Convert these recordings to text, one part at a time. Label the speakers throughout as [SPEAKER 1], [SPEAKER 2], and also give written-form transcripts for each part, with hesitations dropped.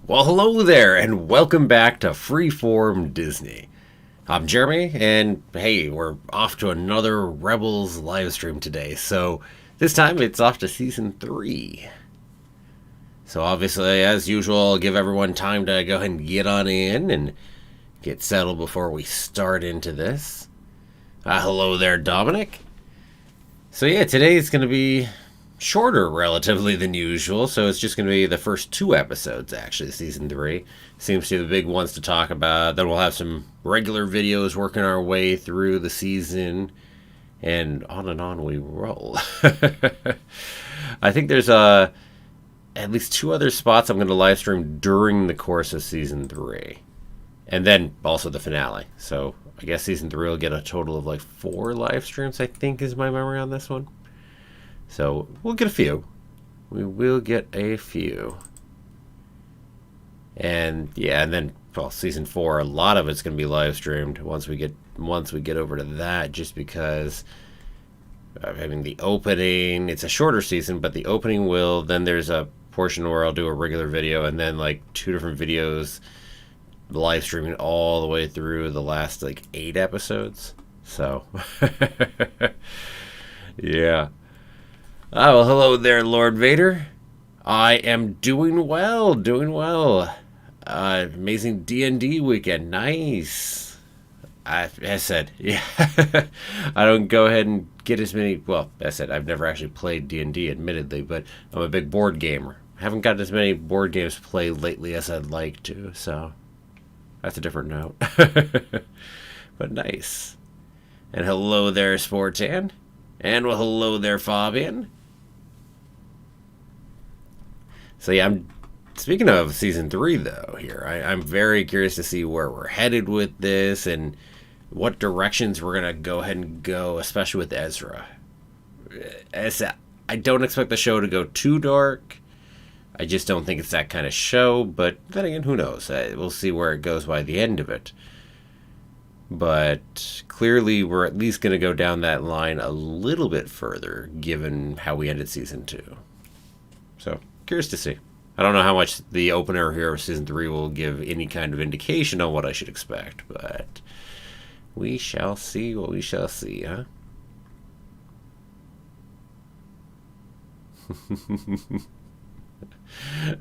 [SPEAKER 1] Well, hello there, and welcome back to Freeform Disney. I'm Jeremy, and hey, we're off to another Rebels live stream today. So this time it's off to season 3. So obviously, as usual, I'll give everyone time to go ahead and get on in and get settled before we start into this. Hello there, Dominic. So yeah, today it's going to be shorter relatively than usual, so it's just going to be the first 2 episodes, actually, season 3. Seems to be the big ones to talk about. Then we'll have some regular videos working our way through the season, and on we roll. I think there's at least 2 other spots I'm going to live stream during the course of season 3, and then also the finale. So I guess season 3 will get a total of like 4 live streams, I think is my memory on this one. So we'll get a few. We will get a few. And yeah, and then season 4, a lot of it's going to be live streamed once we get over to that, just because the opening, it's a shorter season, but the opening will, then there's a portion where I'll do a regular video, and then like 2 different videos live streaming all the way through the last like 8 episodes. So yeah. Oh, well, hello there, Lord Vader. I am doing well. Amazing D&D weekend. Nice. I said, yeah. I don't go ahead and get as many. Well, I said I've never actually played D&D, admittedly, but I'm a big board gamer. I haven't gotten as many board games played lately as I'd like to, so that's a different note. But nice. And hello there, Sportan. And well, hello there, Fabian. So yeah, I'm speaking of season 3 though. Here, I'm very curious to see where we're headed with this and what directions we're gonna go ahead and go, especially with Ezra. I don't expect the show to go too dark. I just don't think it's that kind of show. But then again, who knows? We'll see where it goes by the end of it. But clearly, we're at least going to go down that line a little bit further, given how we ended season 2. So, curious to see. I don't know how much the opener here of season 3 will give any kind of indication on what I should expect, but we shall see what we shall see, huh?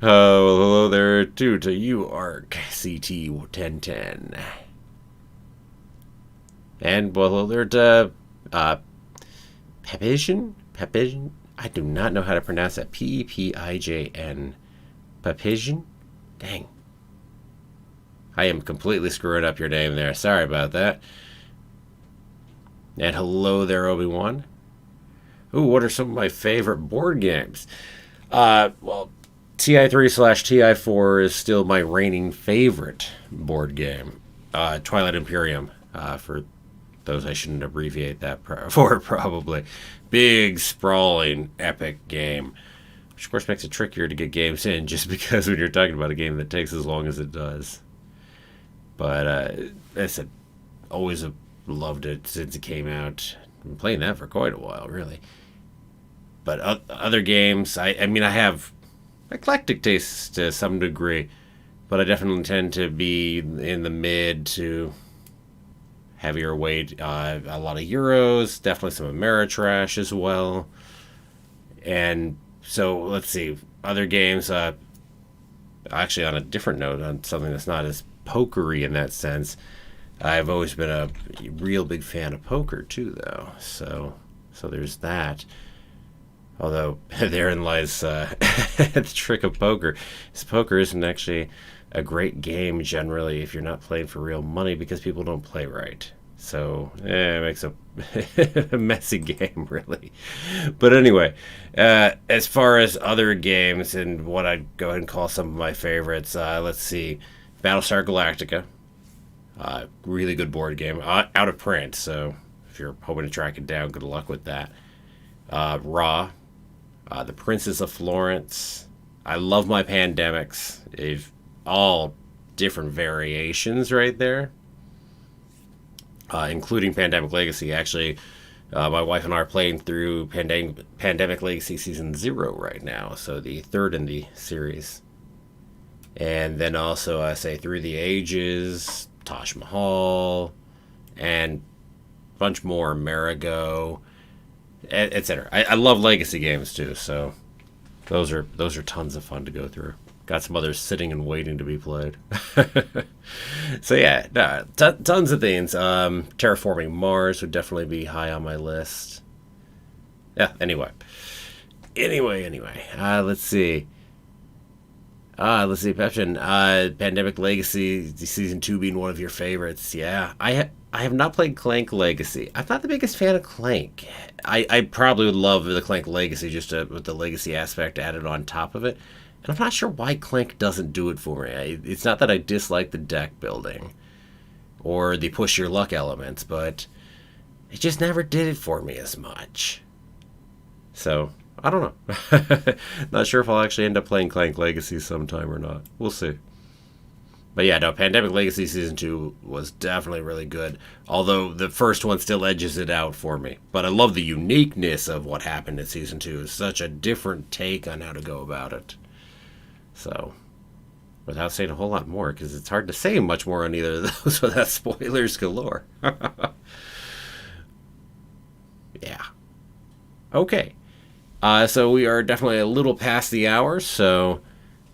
[SPEAKER 1] Oh, well, hello there, too, to you, Arc CT1010. And, well, hello there to Pepijin? I do not know how to pronounce that. Pepijn. Pepijin? Dang. I am completely screwing up your name there. Sorry about that. And hello there, Obi-Wan. Ooh, what are some of my favorite board games? Well, TI3/TI4 is still my reigning favorite board game. Twilight Imperium, for those I shouldn't abbreviate that for, probably. Big, sprawling, epic game. Which, of course, makes it trickier to get games in, just because when you're talking about a game that takes as long as it does. But, as I said, always have loved it since it came out. I've been playing that for quite a while, really. But other games, I have eclectic tastes to some degree, but I definitely tend to be in the mid to heavier weight. A lot of Euros, definitely some Ameritrash as well. And so, let's see, other games, actually on a different note, on something that's not as pokery in that sense, I've always been a real big fan of poker too, though. So there's that. Although, therein lies the trick of poker. Poker isn't actually a great game generally if you're not playing for real money, because people don't play right. So, it makes a messy game, really. But anyway, as far as other games and what I'd go ahead and call some of my favorites, let's see. Battlestar Galactica. Really good board game. Out of print, so if you're hoping to track it down, good luck with that. Raw. The Princess of Florence. I love my pandemics. They've all different variations right there. Including Pandemic Legacy. Actually, my wife and I are playing through Pandemic Legacy Season 0 right now, so the third in the series. And then also, I say Through the Ages, Taj Mahal, and a bunch more, Amerigo, etc. I love legacy games too, so those are tons of fun to go through. Got some others sitting and waiting to be played. So yeah, tons of things. Terraforming Mars would definitely be high on my list. Yeah. Anyway. Let's see. Pepsin. Pandemic Legacy Season 2 being one of your favorites. Yeah, I have not played Clank Legacy. I'm not the biggest fan of Clank. I probably would love the Clank Legacy just with the legacy aspect added on top of it. And I'm not sure why Clank doesn't do it for me. It's not that I dislike the deck building or the push your luck elements, but it just never did it for me as much. So, I don't know. Not sure if I'll actually end up playing Clank Legacy sometime or not. We'll see. But yeah, no, Pandemic Legacy Season 2 was definitely really good. Although the first one still edges it out for me. But I love the uniqueness of what happened in Season 2. It's such a different take on how to go about it. So, without saying a whole lot more, because it's hard to say much more on either of those without spoilers galore. Yeah. Okay. So we are definitely a little past the hour, so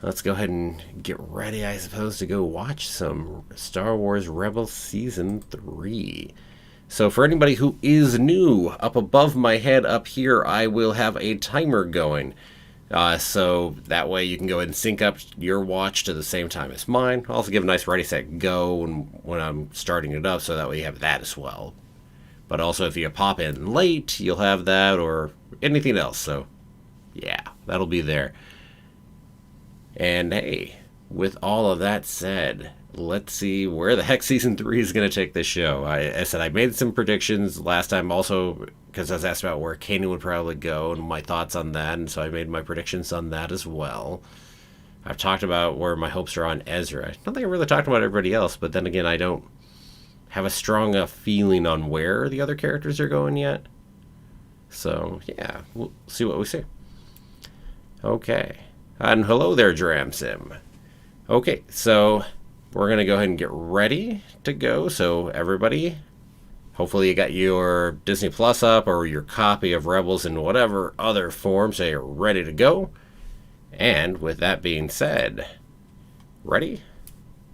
[SPEAKER 1] let's go ahead and get ready, I suppose, to go watch some Star Wars Rebels Season 3. So for anybody who is new, up above my head up here, I will have a timer going. So that way you can go ahead and sync up your watch to the same time as mine. I'll also give a nice ready, set, go when I'm starting it up, so that way you have that as well. But also if you pop in late, you'll have that or anything else. So yeah, that'll be there. And hey, with all of that said, let's see where the heck Season 3 is going to take this show. I said I made some predictions last time also because I was asked about where Kanan would probably go and my thoughts on that, and so I made my predictions on that as well. I've talked about where my hopes are on Ezra. I don't think I really talked about everybody else, but then again, I don't have a strong enough feeling on where the other characters are going yet. So, yeah, we'll see what we see. Okay. And hello there, Dramsim. Okay, so we're going to go ahead and get ready to go. So, everybody, hopefully you got your Disney Plus up or your copy of Rebels in whatever other form, so you're ready to go. And with that being said, ready,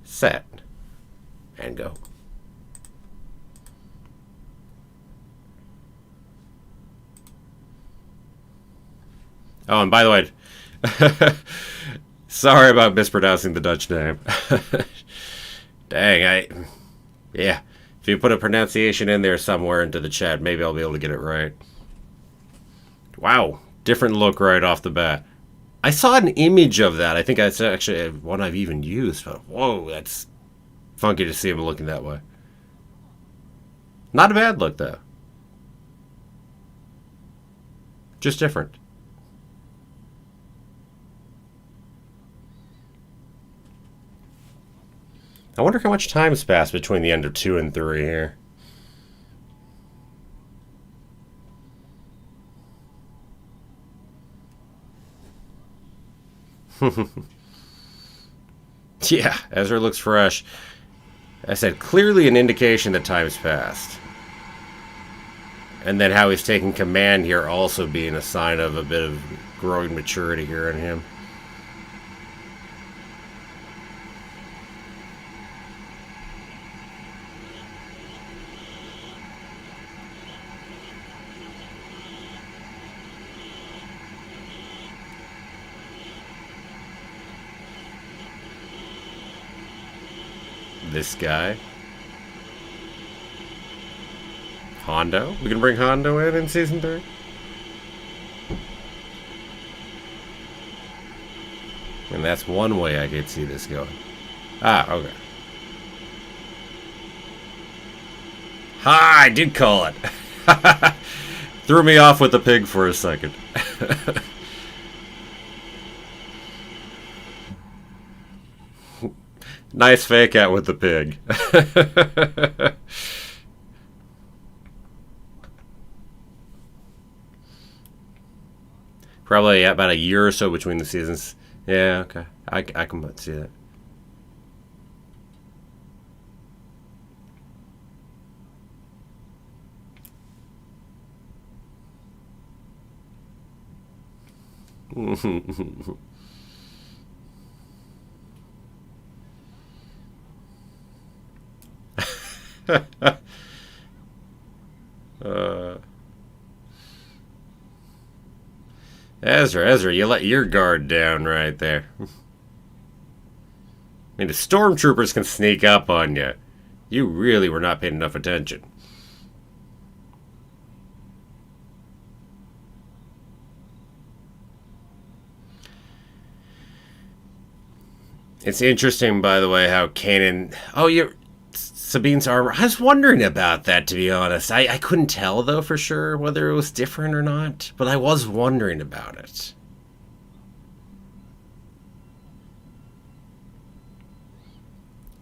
[SPEAKER 1] set, and go. Oh, and by the way, sorry about mispronouncing the Dutch name. Dang, yeah. If you put a pronunciation in there somewhere into the chat, maybe I'll be able to get it right. Wow, different look right off the bat. I saw an image of that. I think that's actually one I've even used, but whoa, that's funky to see him looking that way. Not a bad look, though. Just different. I wonder how much time's passed between the end of 2 and 3 here. Yeah, Ezra looks fresh. I said, clearly an indication that time's passed. And then how he's taking command here also being a sign of a bit of growing maturity here in him. This guy. Hondo? We can bring Hondo in Season 3? And that's one way I could see this going. Ah, okay. Ha! I did call it! Threw me off with the pig for a second. Nice fake out with the pig. Probably about a year or so between the seasons. Yeah, okay. I can see that. uh, Ezra, you let your guard down right there. I mean, the stormtroopers can sneak up on you. You really were not paying enough attention. It's interesting, by the way, how Kanan. Oh, you're. Sabine's armor. I was wondering about that, to be honest. I couldn't tell, though, for sure whether it was different or not, but I was wondering about it.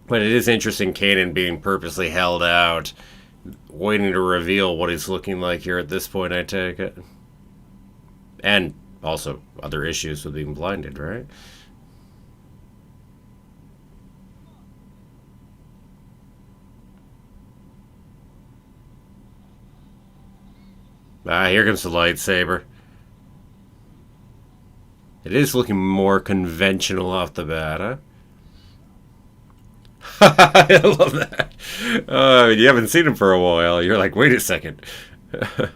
[SPEAKER 1] But it is interesting, Kanan being purposely held out, waiting to reveal what he's looking like here at this point, I take it. And also other issues with being blinded, right? Ah, here comes the lightsaber. It is looking more conventional off the bat, huh? I love that. You haven't seen him for a while. You're like, wait a second. uh,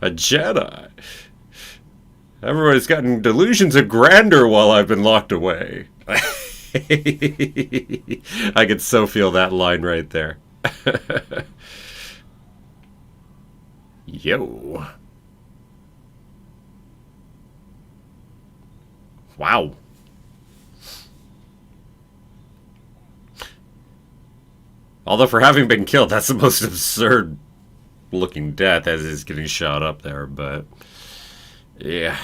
[SPEAKER 1] a Jedi. Everybody's gotten delusions of grandeur while I've been locked away. I could so feel that line right there. Yo. Wow. Although for having been killed, that's the most absurd looking death as he's getting shot up there, but yeah.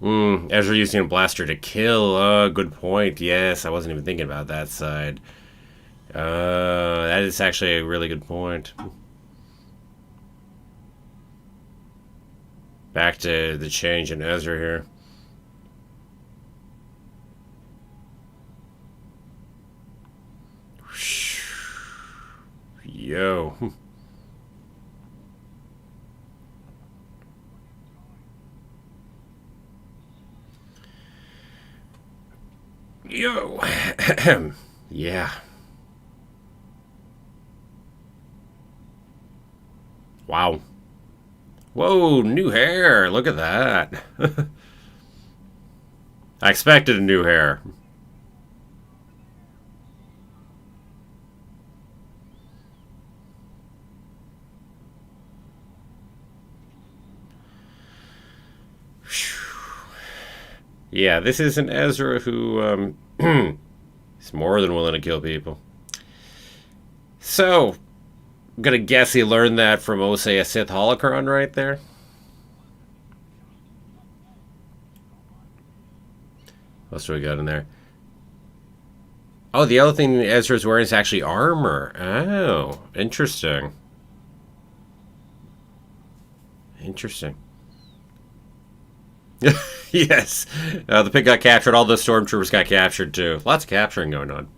[SPEAKER 1] Ezra using a blaster to kill. Good point. Yes, I wasn't even thinking about that side. That is actually a really good point. Back to the change in Ezra here. Yo. Yo. Yeah. Wow. Whoa, new hair. Look at that. I expected a new hair. Yeah, this is an Ezra who is more than willing to kill people. So, I'm gonna guess he learned that from Osei a Sith holocron right there. What else do we got in there? Oh, the other thing Ezra's wearing is actually armor. Oh, interesting. Interesting. Yes. The pig got captured. All the stormtroopers got captured, too. Lots of capturing going on.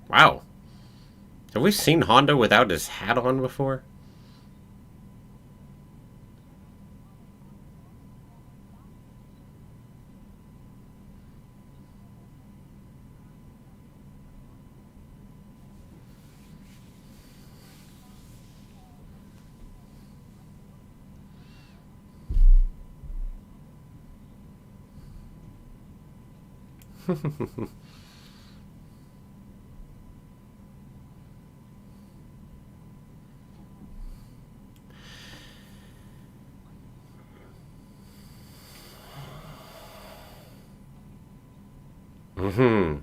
[SPEAKER 1] Wow. Have we seen Hondo without his hat on before? Mm-hmm.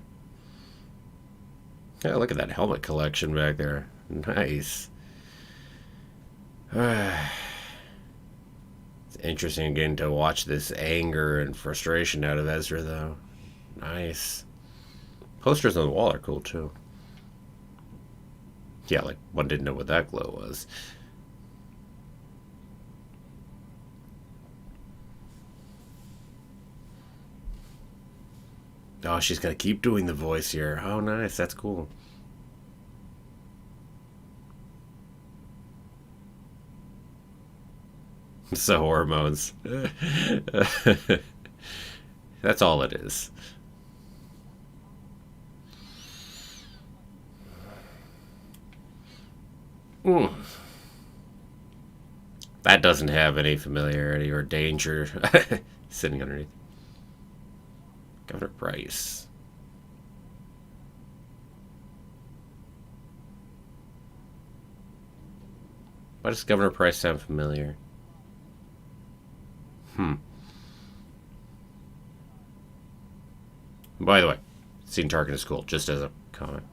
[SPEAKER 1] Yeah, look at that helmet collection back there. Nice. It's interesting getting to watch this anger and frustration out of Ezra, though. Nice. Posters on the wall are cool, too. Yeah, like, one didn't know what that glow was. Oh, she's gonna keep doing the voice here. Oh, nice. That's cool. So hormones. That's all it is. Mm. That doesn't have any familiarity or danger sitting underneath. Governor Price. Why does Governor Price sound familiar? Hmm. By the way, seen Tarkin is cool, just as a comment.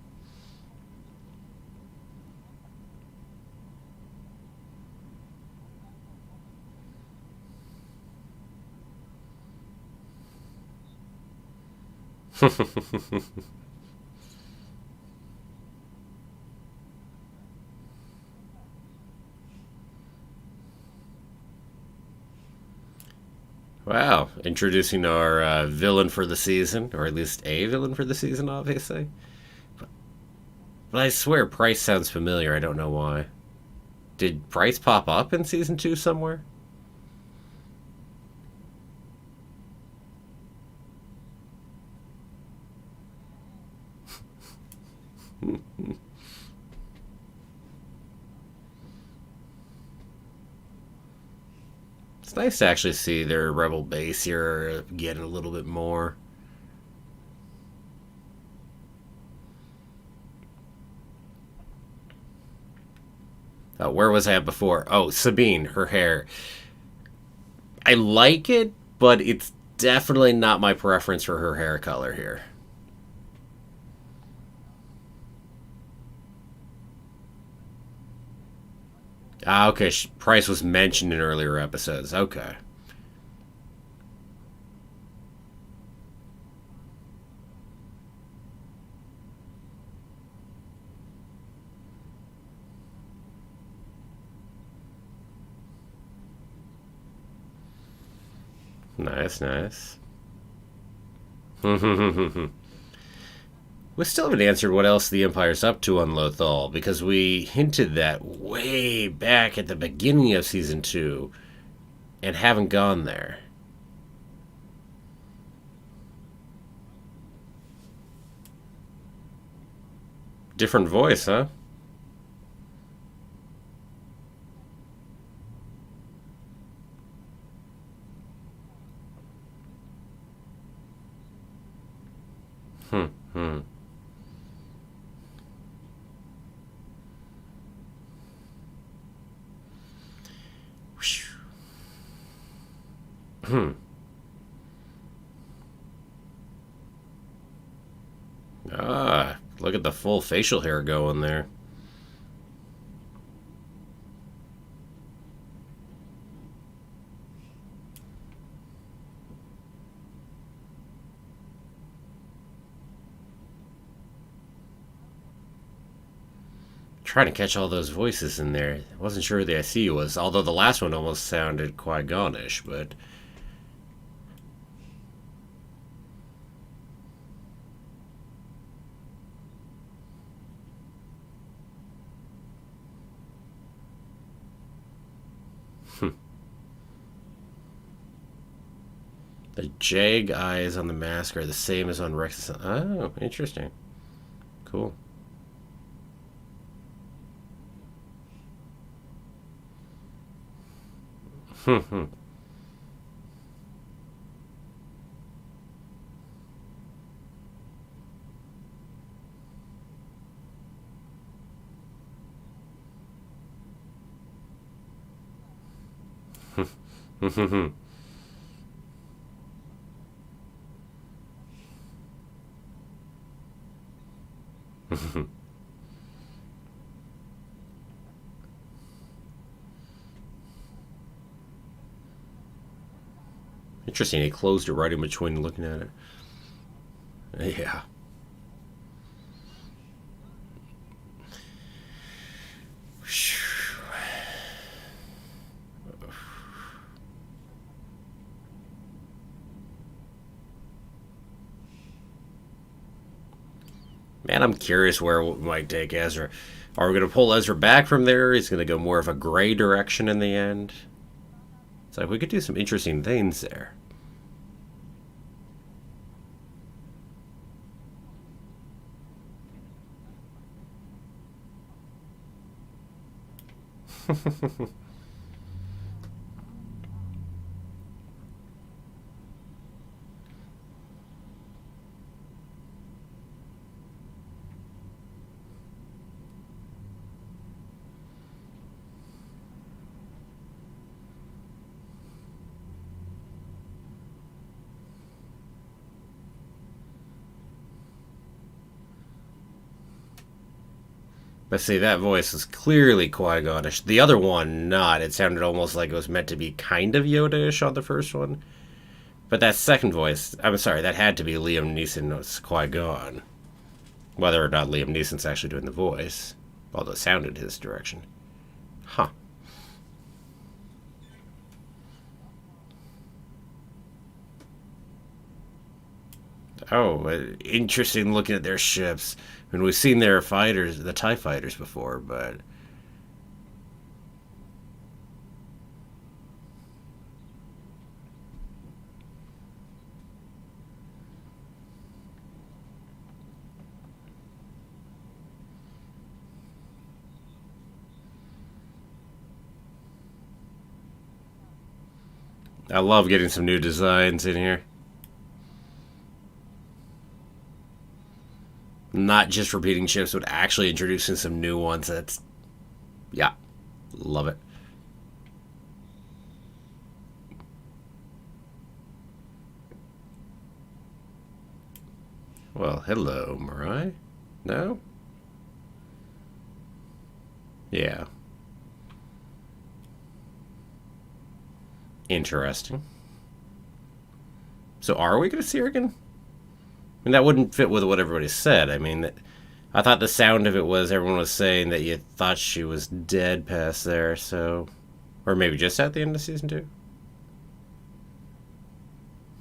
[SPEAKER 1] Wow, introducing our villain for the season, or at least a villain for the season, obviously. But I swear Price sounds familiar, I don't know why. Did Price pop up in season 2 somewhere? It's nice to actually see their rebel base here getting a little bit more. Where was I at before? Oh, Sabine, her hair. I like it, but it's definitely not my preference for her hair color here. Ah, okay. Price was mentioned in earlier episodes. Okay. Nice, nice. We still haven't answered what else the Empire's up to on Lothal, because we hinted that way back at the beginning of Season 2 and haven't gone there. Different voice, huh? Hmm, hmm. Hmm. Ah, look at the full facial hair going there. Trying to catch all those voices in there. I wasn't sure who the IC was, although the last one almost sounded Qui-Gon-ish, but... The Jag eyes on the mask are the same as on Rex's... Oh, interesting. Cool. Interesting, he closed it right in between looking at it. Yeah. Man, I'm curious where we might take Ezra. Are we going to pull Ezra back from there? He's going to go more of a gray direction in the end. It's like we could do some interesting things there. But see, that voice is clearly Qui-Gon-ish. The other one, not. It sounded almost like it was meant to be kind of Yoda-ish on the first one. But that second voice, I'm sorry, that had to be Liam Neeson's Qui-Gon. Whether or not Liam Neeson's actually doing the voice. Although it sounded his direction. Huh. Oh, interesting looking at their ships. I mean, we've seen their fighters, the TIE fighters before, but... I love getting some new designs in here. Not just repeating ships, but actually introducing some new ones. That's, yeah, love it. Well, hello, Mirai. No? Yeah. Interesting. So are we going to see her again? I mean, that wouldn't fit with what everybody said. I mean, I thought the sound of it was everyone was saying that you thought she was dead past there, so... Or maybe just at the end of season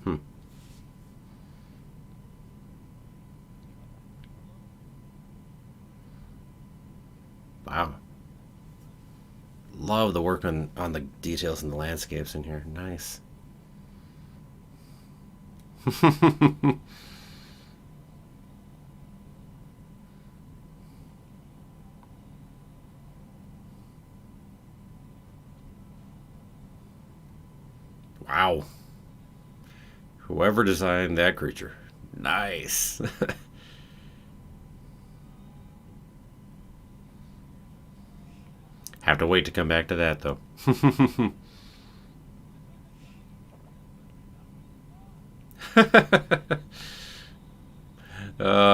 [SPEAKER 1] 2? Wow. Love the work on the details and the landscapes in here. Nice. Wow. Whoever designed that creature. Nice. Have to wait to come back to that, though.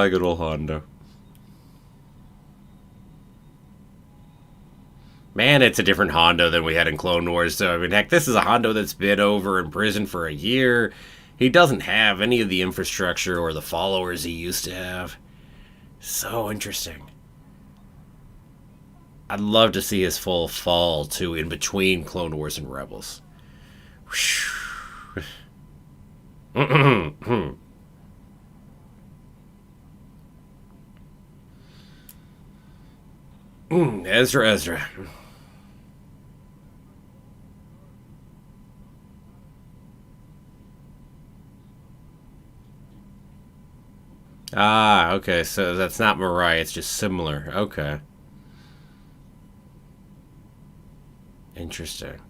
[SPEAKER 1] Good old Hondo. Man, it's a different Hondo than we had in Clone Wars. So, I mean, heck, this is a Hondo that's been over in prison for a year. He doesn't have any of the infrastructure or the followers he used to have. So interesting. I'd love to see his full fall, too, in between Clone Wars and Rebels. Ezra. Ah, okay, so that's not Mariah, it's just similar. Okay. Interesting.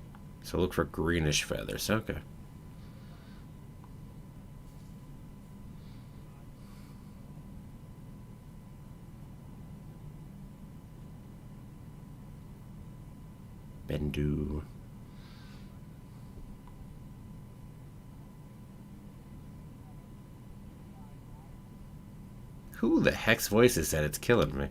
[SPEAKER 1] So look for greenish feathers. Okay. Bendu. Who the heck's voice is that? It's killing me.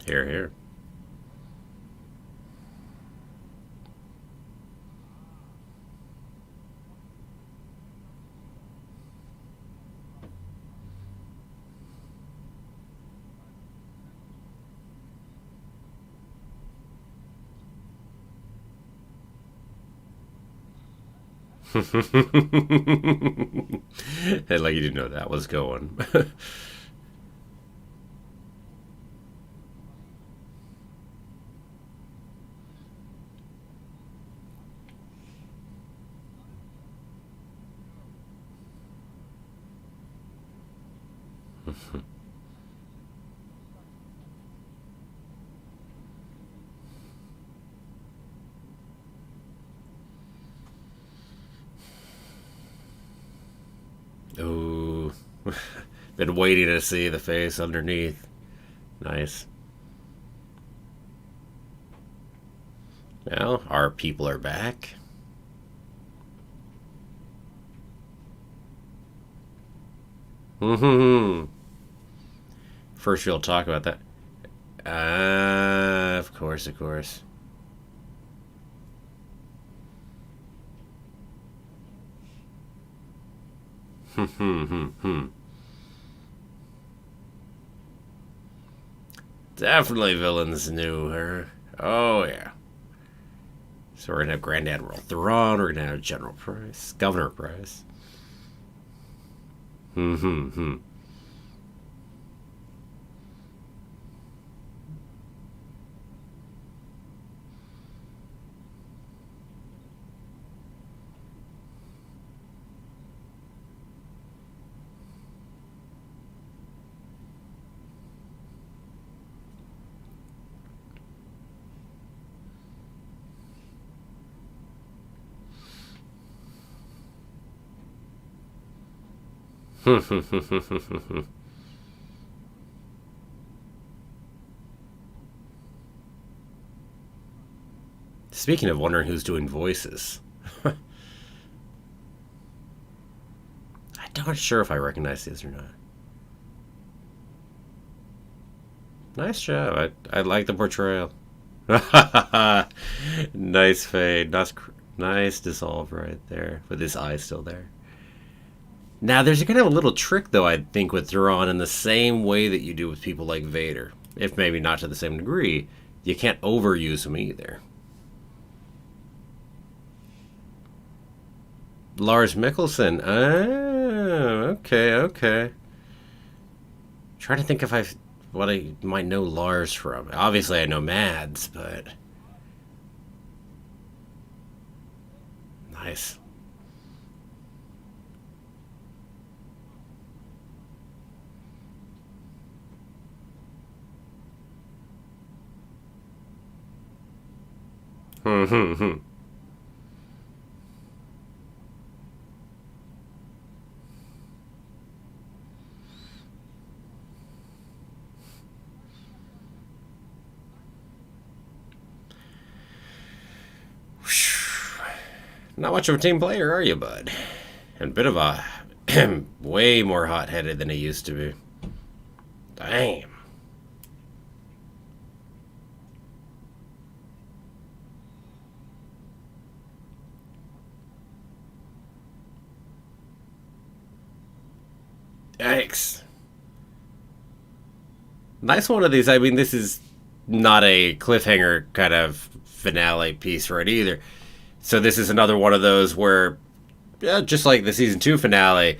[SPEAKER 1] Here, here. Like you didn't know that was going. Ooh. Been waiting to see the face underneath. Nice. Well, our people are back. Mm-hmm. First, we'll talk about that. Of course, of course. Definitely villains knew her. Oh, yeah. So we're going to have Grand Admiral Thrawn. We're going to have General Price. Governor Price. Hmm. Speaking of wondering who's doing voices, I'm not sure if I recognize these or not. Nice job. I like the portrayal. Nice fade. Nice dissolve right there with his eye still there. Now, there's kind of a little trick, though, I think, with Thrawn in the same way that you do with people like Vader. If maybe not to the same degree, you can't overuse him either. Lars Mikkelsen. Oh, okay, okay. Trying to think if what I might know Lars from. Obviously, I know Mads, but nice. Hmm. Not much of a team player, are you, bud? And a bit of a way more hot-headed than he used to be. Damn. Yikes. Nice one of these. I mean, this is not a cliffhanger kind of finale piece for it either. So this is another one of those where, yeah, just like the season 2 finale,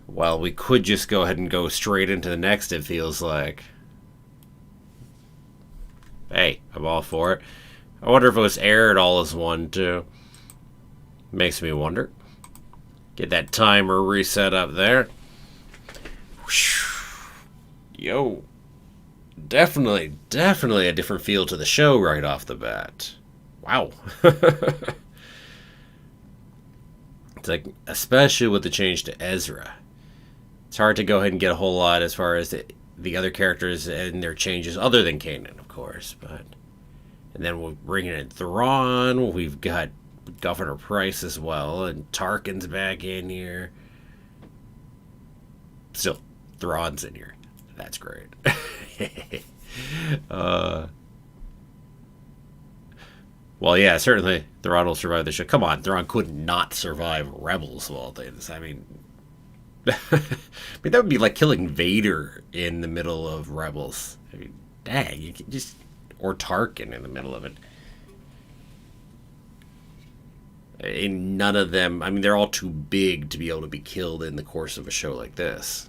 [SPEAKER 1] well, we could just go ahead and go straight into the next, it feels like. Hey, I'm all for it. I wonder if it was aired all as one, too. Makes me wonder. Get that timer reset up there. Yo. Definitely a different feel to the show right off the bat. Wow. It's like, especially with the change to Ezra. It's hard to go ahead and get a whole lot as far as the other characters and their changes, other than Kanan, of course. But and then we're bringing in Thrawn. We've got Governor Price as well, and Tarkin's back in here. Still, Thrawn's in here. That's great. Well, yeah, certainly Thrawn will survive the show. Come on, Thrawn could not survive Rebels of all things. I mean, that would be like killing Vader in the middle of Rebels. I mean, dang, you can just or Tarkin in the middle of it. And none of them, I mean, they're all too big to be able to be killed in the course of a show like this.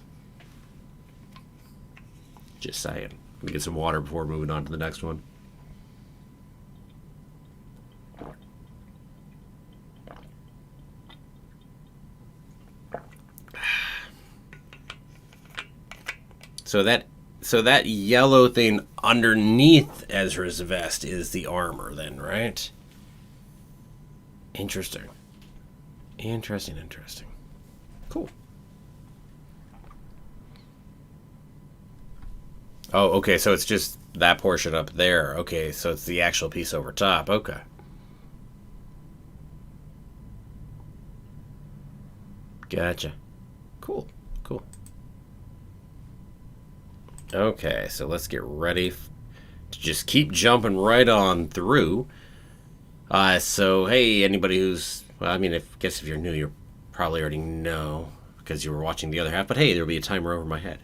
[SPEAKER 1] Just saying. Let me get some water before moving on to the next one. So that yellow thing underneath Ezra's vest is the armor then, right? Interesting. Interesting. Cool. Oh, okay, so it's just that portion up there. Okay, so it's the actual piece over top. Okay. Gotcha. Cool. Okay, so let's get ready to just keep jumping right on through. So, hey, anybody who's... Well, I mean, I guess if you're new, you probably already know because you were watching the other half. But, hey, there'll be a timer over my head.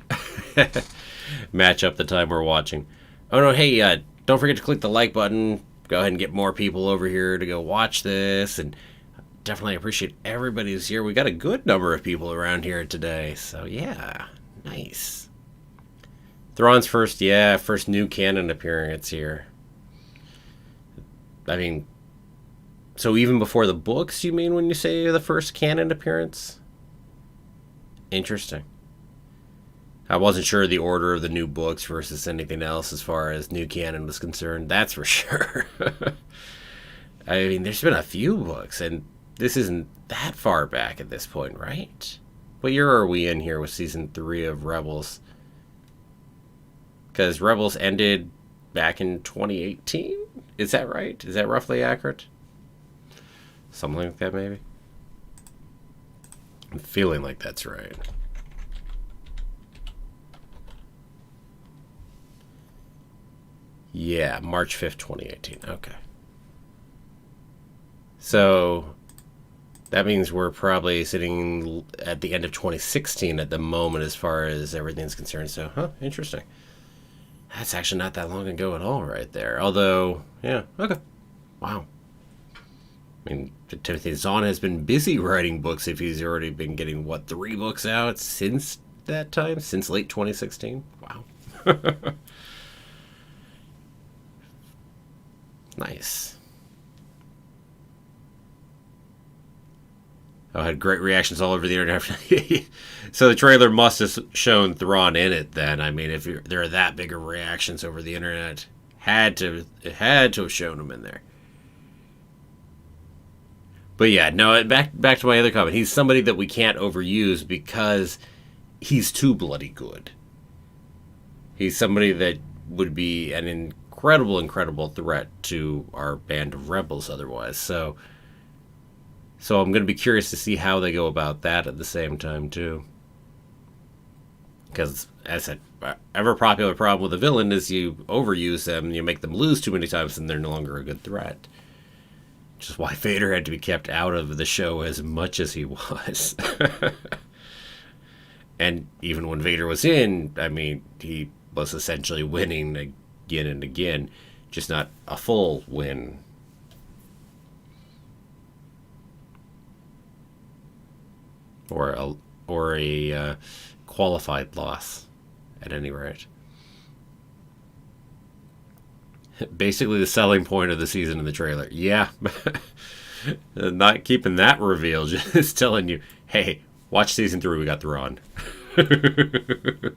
[SPEAKER 1] Match up the time we're watching. Oh, no, hey, don't forget to click the like button. Go ahead and get more people over here to go watch this. And definitely appreciate everybody who's here. We got a good number of people around here today. So, yeah, nice. Thrawn's first new canon appearance here. I mean, so even before the books, you mean when you say the first canon appearance? Interesting. I wasn't sure the order of the new books versus anything else as far as new canon was concerned. That's for sure. I mean, there's been a few books, and this isn't that far back at this point, right? What year are we in here with season 3 of Rebels? Because Rebels ended back in 2018? Is that right? Is that roughly accurate? Something like that, maybe? I'm feeling like that's right. Yeah, March 5th, 2018. Okay. So that means we're probably sitting at the end of 2016 at the moment as far as everything's concerned. So, interesting. That's actually not that long ago at all right there. Although, yeah, okay. Wow. I mean, Timothy Zahn has been busy writing books if he's already been getting, 3 books out since that time? Since late 2016? Wow. Nice. I had great reactions all over the internet. So the trailer must have shown Thrawn in it then. I mean, if there are that big of reactions over the internet, it had to have shown him in there. But yeah, no, back to my other comment. He's somebody that we can't overuse because he's too bloody good. He's somebody that would be an incredible threat to our band of rebels otherwise. So I'm going to be curious to see how they go about that at the same time, too. Because, as I said, ever popular problem with a villain is you overuse them, you make them lose too many times, and they're no longer a good threat. Which is why Vader had to be kept out of the show as much as he was. And even when Vader was in, I mean, he was essentially winning again and again, just not a full win. Or a qualified loss, at any rate. Basically the selling point of the season in the trailer. Yeah. Not keeping that revealed, just telling you, hey, watch season 3, we got Thrawn. For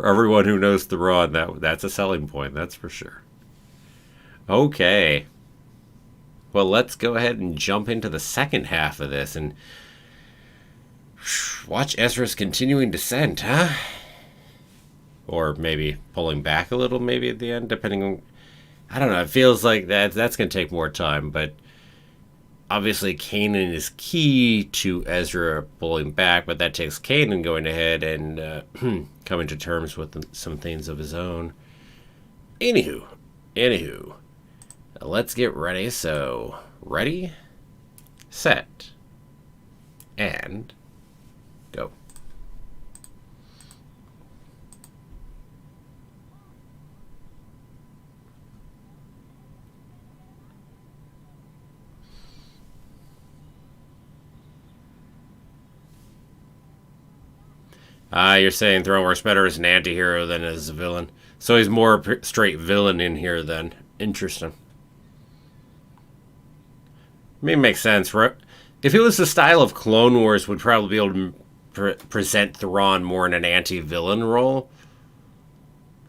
[SPEAKER 1] everyone who knows Thrawn, that's a selling point, that's for sure. Okay. Well, let's go ahead and jump into the second half of this. And Watch Ezra's continuing descent, huh? Or maybe pulling back a little, maybe at the end, depending on. I don't know. It feels like that's going to take more time, but obviously Kanan is key to Ezra pulling back, but that takes Kanan going ahead and coming to terms with some things of his own. Anywho, let's get ready. So, ready, set, and go. You're saying Throne works better as an anti-hero than as a villain. So he's more straight villain in here then. Interesting. I mean, it makes sense, right? If it was the style of Clone Wars, would probably be able to present Thrawn more in an anti-villain role.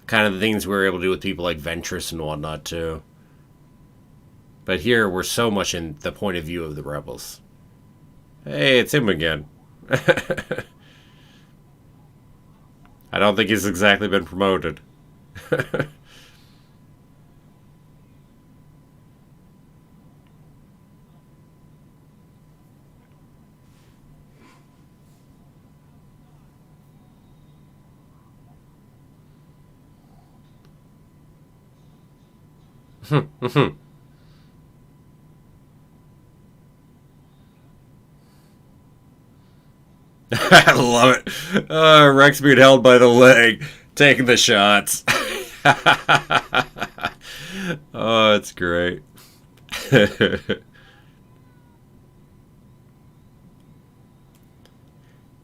[SPEAKER 1] Kind of the things we were able to do with people like Ventress and whatnot, too. But here, we're so much in the point of view of the Rebels. Hey, it's him again. I don't think he's exactly been promoted. I love it. Rex being held by the leg, taking the shots. Oh, it's great.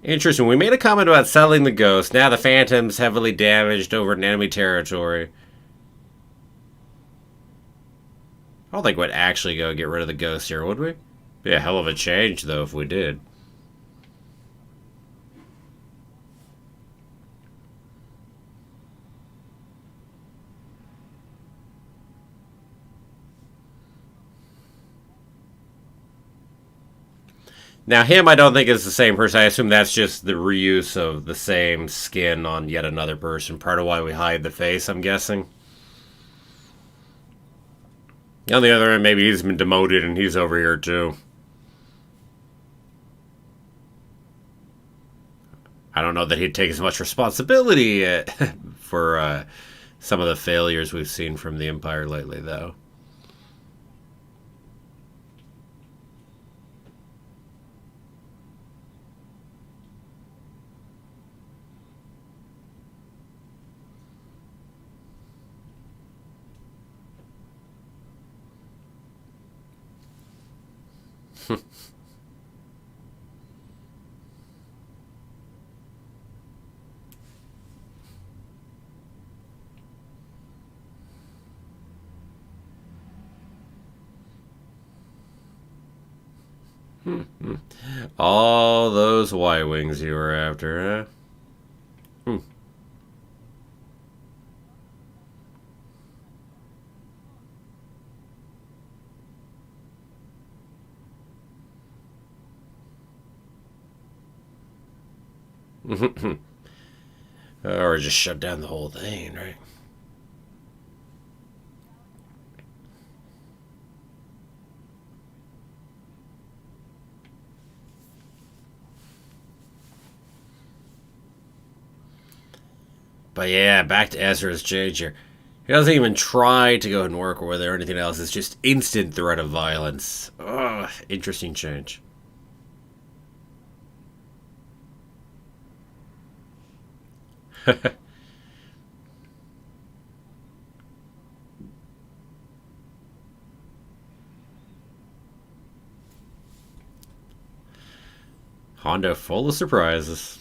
[SPEAKER 1] Interesting. We made a comment about selling the ghost. Now the Phantom's heavily damaged over in enemy territory. I don't think we'd actually go get rid of the ghost here, would we? Be a hell of a change, though, if we did. Now, him, I don't think is the same person. I assume that's just the reuse of the same skin on yet another person. Part of why we hide the face, I'm guessing. On the other end, maybe he's been demoted and he's over here, too. I don't know that he'd take as much responsibility for some of the failures we've seen from the Empire lately, though. All those Y-Wings you were after, huh? Or just shut down the whole thing, right? But yeah, back to Ezra's change here. He doesn't even try to go and work with her or anything else. It's just instant threat of violence. Ugh, interesting change. Honda full of surprises.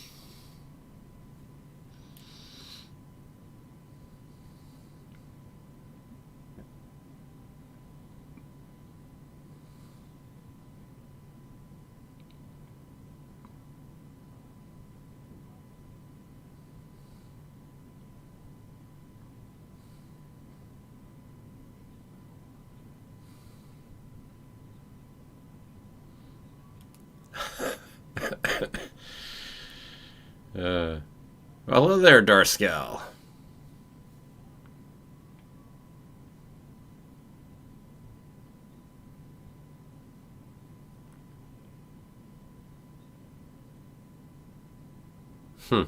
[SPEAKER 1] Hello there, Darskel. Hmm.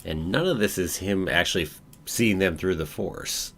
[SPEAKER 1] And none of this is him actually seeing them through the Force.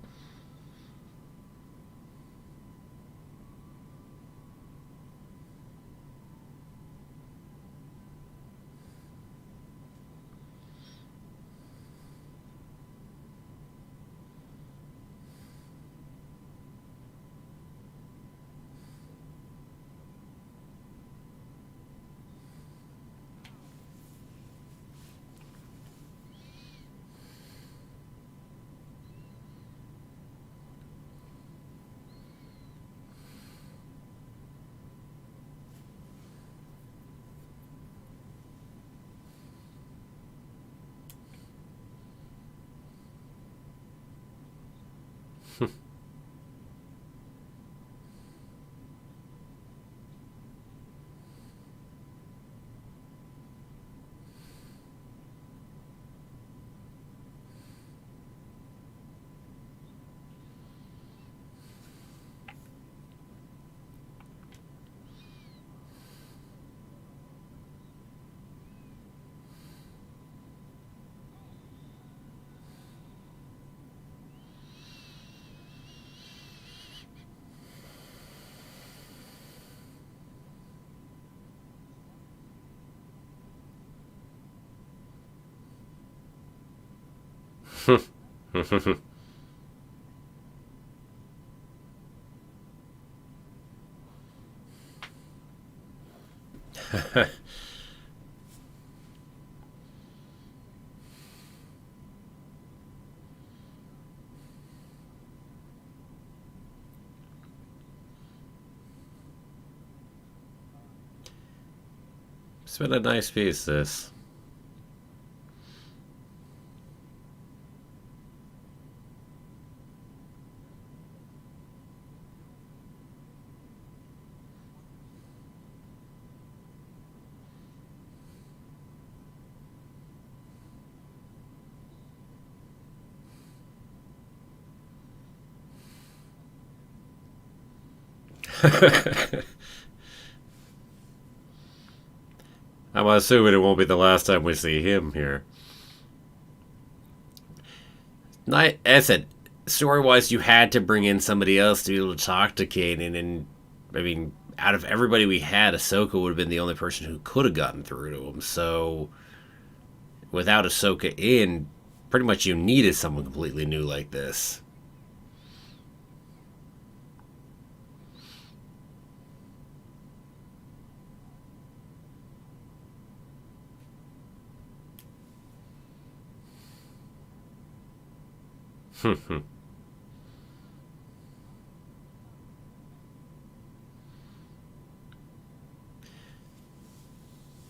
[SPEAKER 1] It's been a nice piece, this. I'm assuming it won't be the last time we see him here. As I said, story wise, you had to bring in somebody else to be able to talk to Kanan, and I mean, out of everybody we had, Ahsoka would have been the only person who could have gotten through to him. So, without Ahsoka in, pretty much you needed someone completely new like this.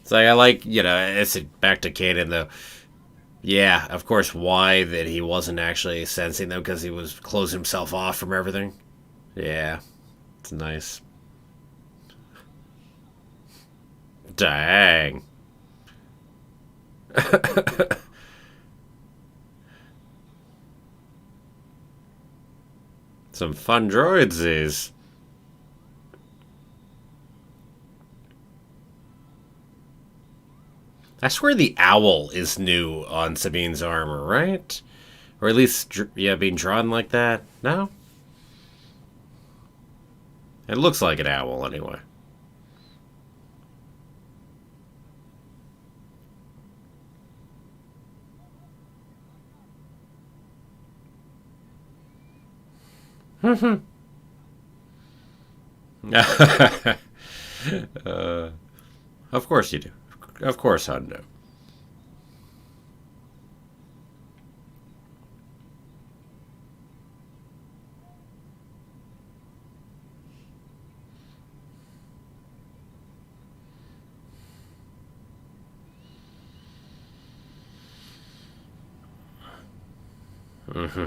[SPEAKER 1] So I like, it's back to Kanan though. Yeah, of course, why that he wasn't actually sensing them because he was closing himself off from everything. Yeah, it's nice. Dang. Some fun droids these. I swear the owl is new on Sabine's armor, right? Or at least, yeah, being drawn like that? No? It looks like an owl, anyway. uh, of course you do. Of course, Hundo. Mm-hmm.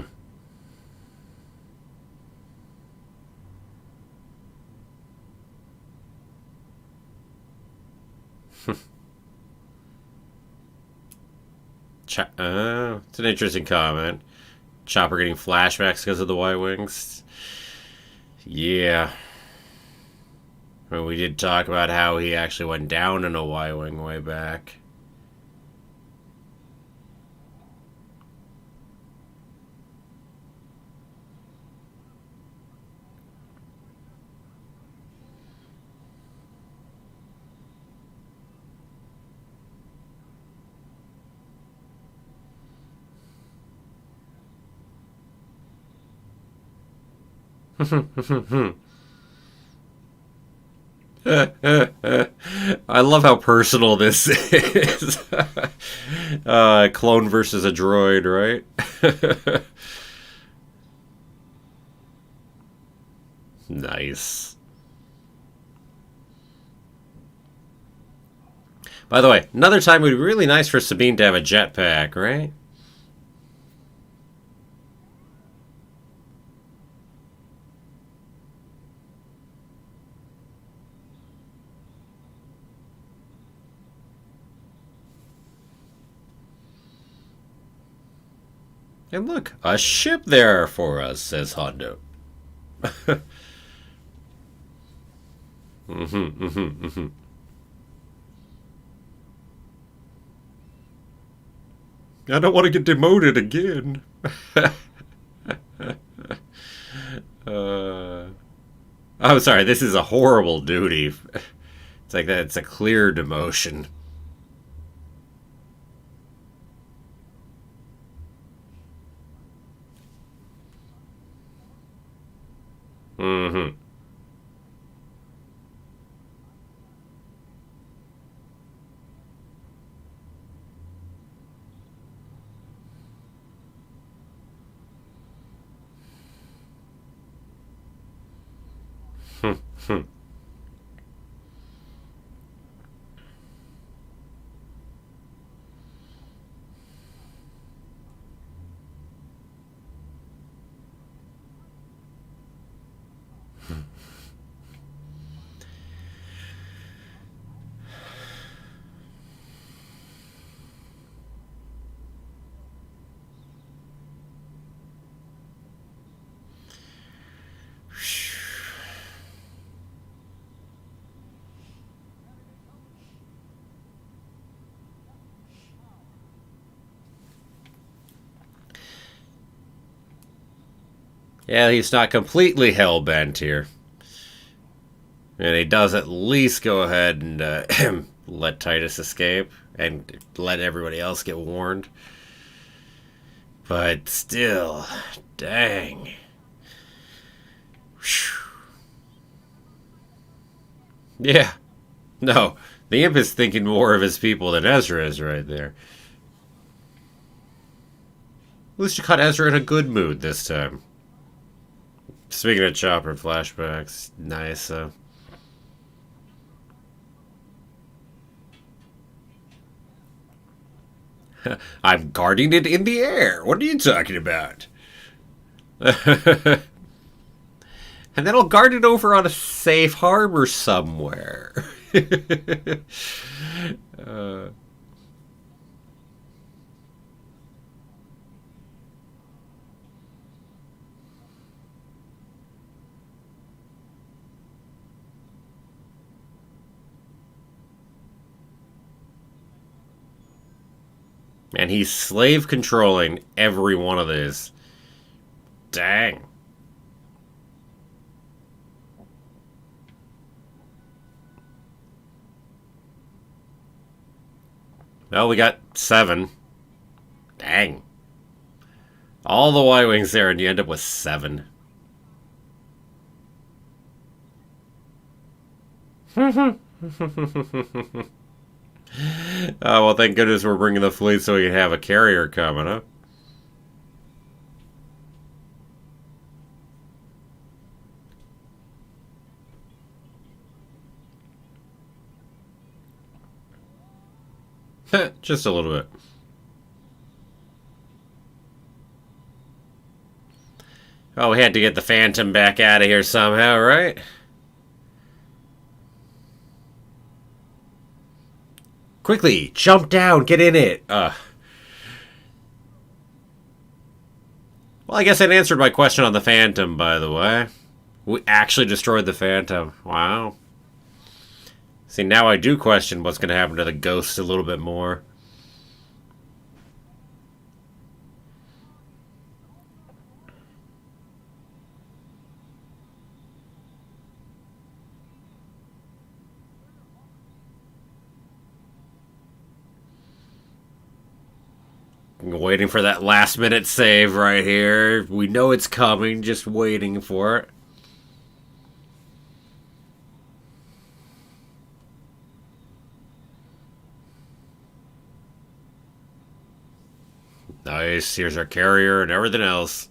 [SPEAKER 1] It's an interesting comment. Chopper getting flashbacks because of the Y-Wings. Yeah. I mean, we did talk about how he actually went down in a Y-Wing way back. I love how personal this is. Clone versus a droid, right? Nice. By the way, another time it would be really nice for Sabine to have a jetpack, right? And look, a ship there for us, says Hondo. I don't want to get demoted again. I'm sorry, this is a horrible duty. It's like that, it's a clear demotion. Mm-hmm. Yeah, he's not completely hell-bent here. And he does at least go ahead and let Titus escape and let everybody else get warned. But still, dang. Yeah. No, the imp is thinking more of his people than Ezra is right there. At least you caught Ezra in a good mood this time. Speaking of Chopper flashbacks, nice. I'm guarding it in the air. What are you talking about? And then I'll guard it over on a safe harbor somewhere. uh, And he's slave controlling every one of these. Dang. Well, we got 7. Dang. All the Y-Wings there, and you end up with 7. Oh, well, thank goodness we're bringing the fleet so we can have a carrier coming, huh? Just a little bit. Oh, we had to get the Phantom back out of here somehow, right? Quickly, jump down, get in it. Well, I guess that answered my question on the Phantom, by the way. We actually destroyed the Phantom. Wow. See, now I do question what's going to happen to the Ghost a little bit more. Waiting for that last minute save right here. We know it's coming, just waiting for it. Nice. Here's our carrier and everything else.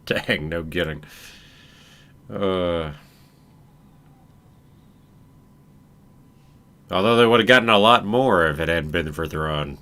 [SPEAKER 1] Dang, no kidding. Although they would have gotten a lot more if it hadn't been for Thrawn.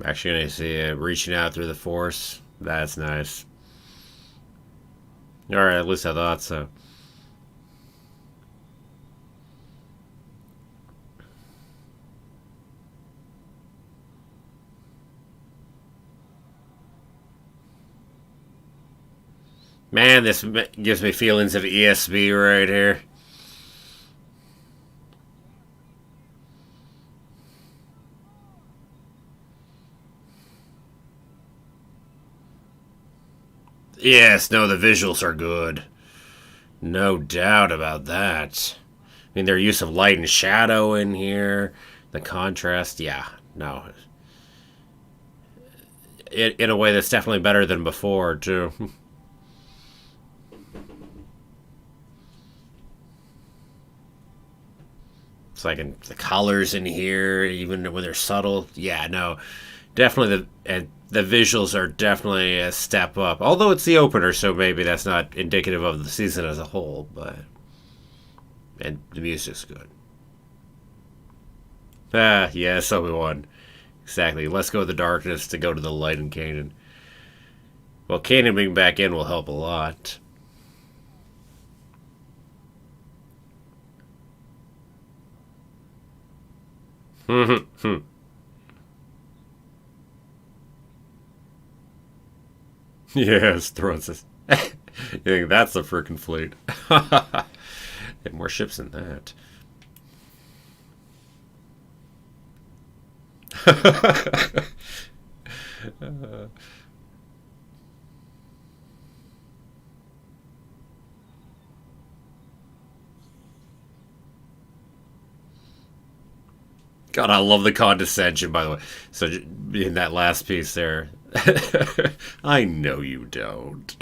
[SPEAKER 1] Actually, I see it reaching out through the Force. That's nice. Alright, at least I thought so. Man, this gives me feelings of ESB right here. Yes, no, the visuals are good. No doubt about that. I mean, their use of light and shadow in here, the contrast, yeah, no. In a way that's definitely better than before, too. It's like the colors in here, even when they're subtle. Yeah, no, definitely the visuals are definitely a step up. Although it's the opener, so maybe that's not indicative of the season as a whole. But and the music's good. Ah, yes, Obi-Wan. Exactly. Let's go to the darkness to go to the light in Kanan. Well, Kanan being back in will help a lot. Yes, throws us. You think that's a freaking fleet? Have more ships than that. God, I love the condescension, by the way. So, in that last piece there, I know you don't.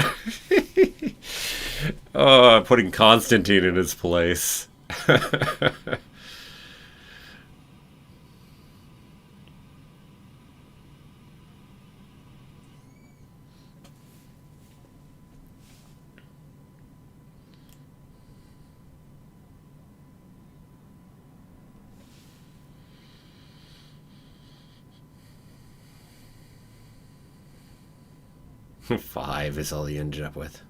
[SPEAKER 1] Oh, putting Constantine in his place. 5 is all he ended up with.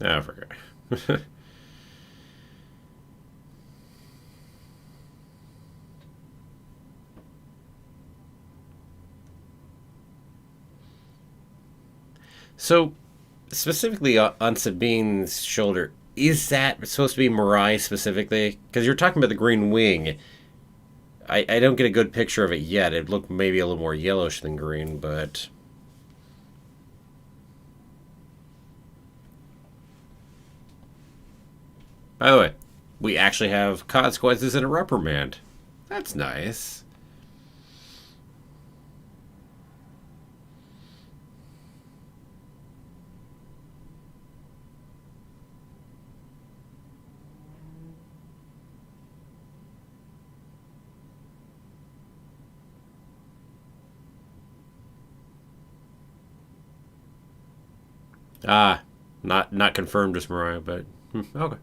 [SPEAKER 1] I forgot. So, specifically on Sabine's shoulder, is that supposed to be Mirai specifically? Because you're talking about the green wing. I don't get a good picture of it yet. It looked maybe a little more yellowish than green, but... By the way, we actually have consequences and a reprimand. That's nice. Ah, not confirmed as Mariah, but okay.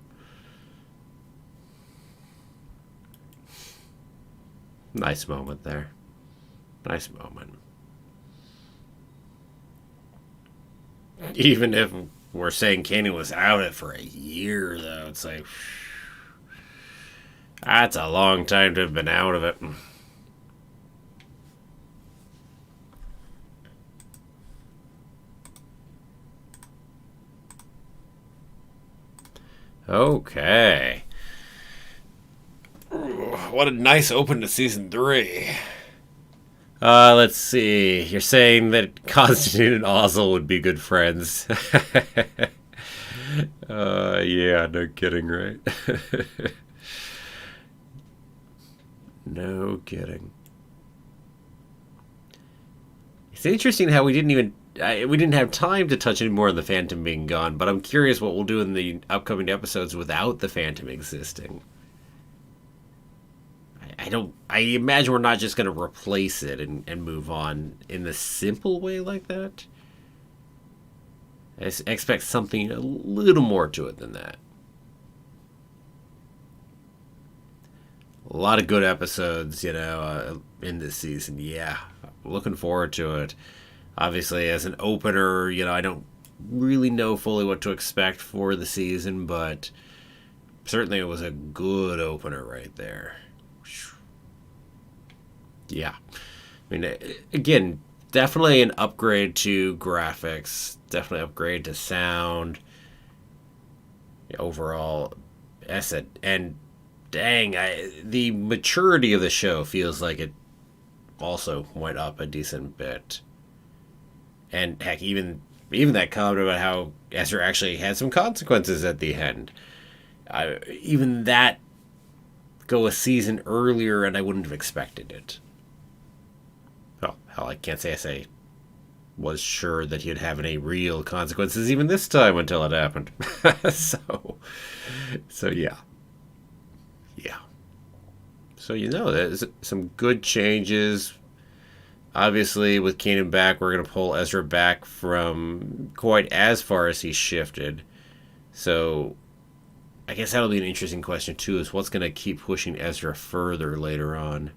[SPEAKER 1] Nice moment there. Nice moment. Even if we're saying Kenny was out it for a year, though, it's like that's a long time to have been out of it. Okay. What a nice open to season 3. Let's see. You're saying that Constantine and Ozzel would be good friends. Yeah, no kidding, right? No kidding. It's interesting how we didn't have time to touch any more on the Phantom being gone, but I'm curious what we'll do in the upcoming episodes without the Phantom existing. I imagine we're not just going to replace it and move on in the simple way like that. I expect something a little more to it than that. A lot of good episodes, in this season. Yeah, looking forward to it. Obviously, as an opener, I don't really know fully what to expect for the season, but certainly it was a good opener right there. Yeah. I mean, again, definitely an upgrade to graphics, definitely upgrade to sound, overall asset. And dang, the maturity of the show feels like it also went up a decent bit. And heck, even that comment about how Ezra actually had some consequences at the end. Even that go a season earlier, and I wouldn't have expected it. Well, hell, I can't say I was sure that he'd have any real consequences even this time until it happened. so yeah. Yeah. So, there's some good changes. Obviously, with Kanan back, we're going to pull Ezra back from quite as far as he's shifted. So, I guess that'll be an interesting question, too, is what's going to keep pushing Ezra further later on.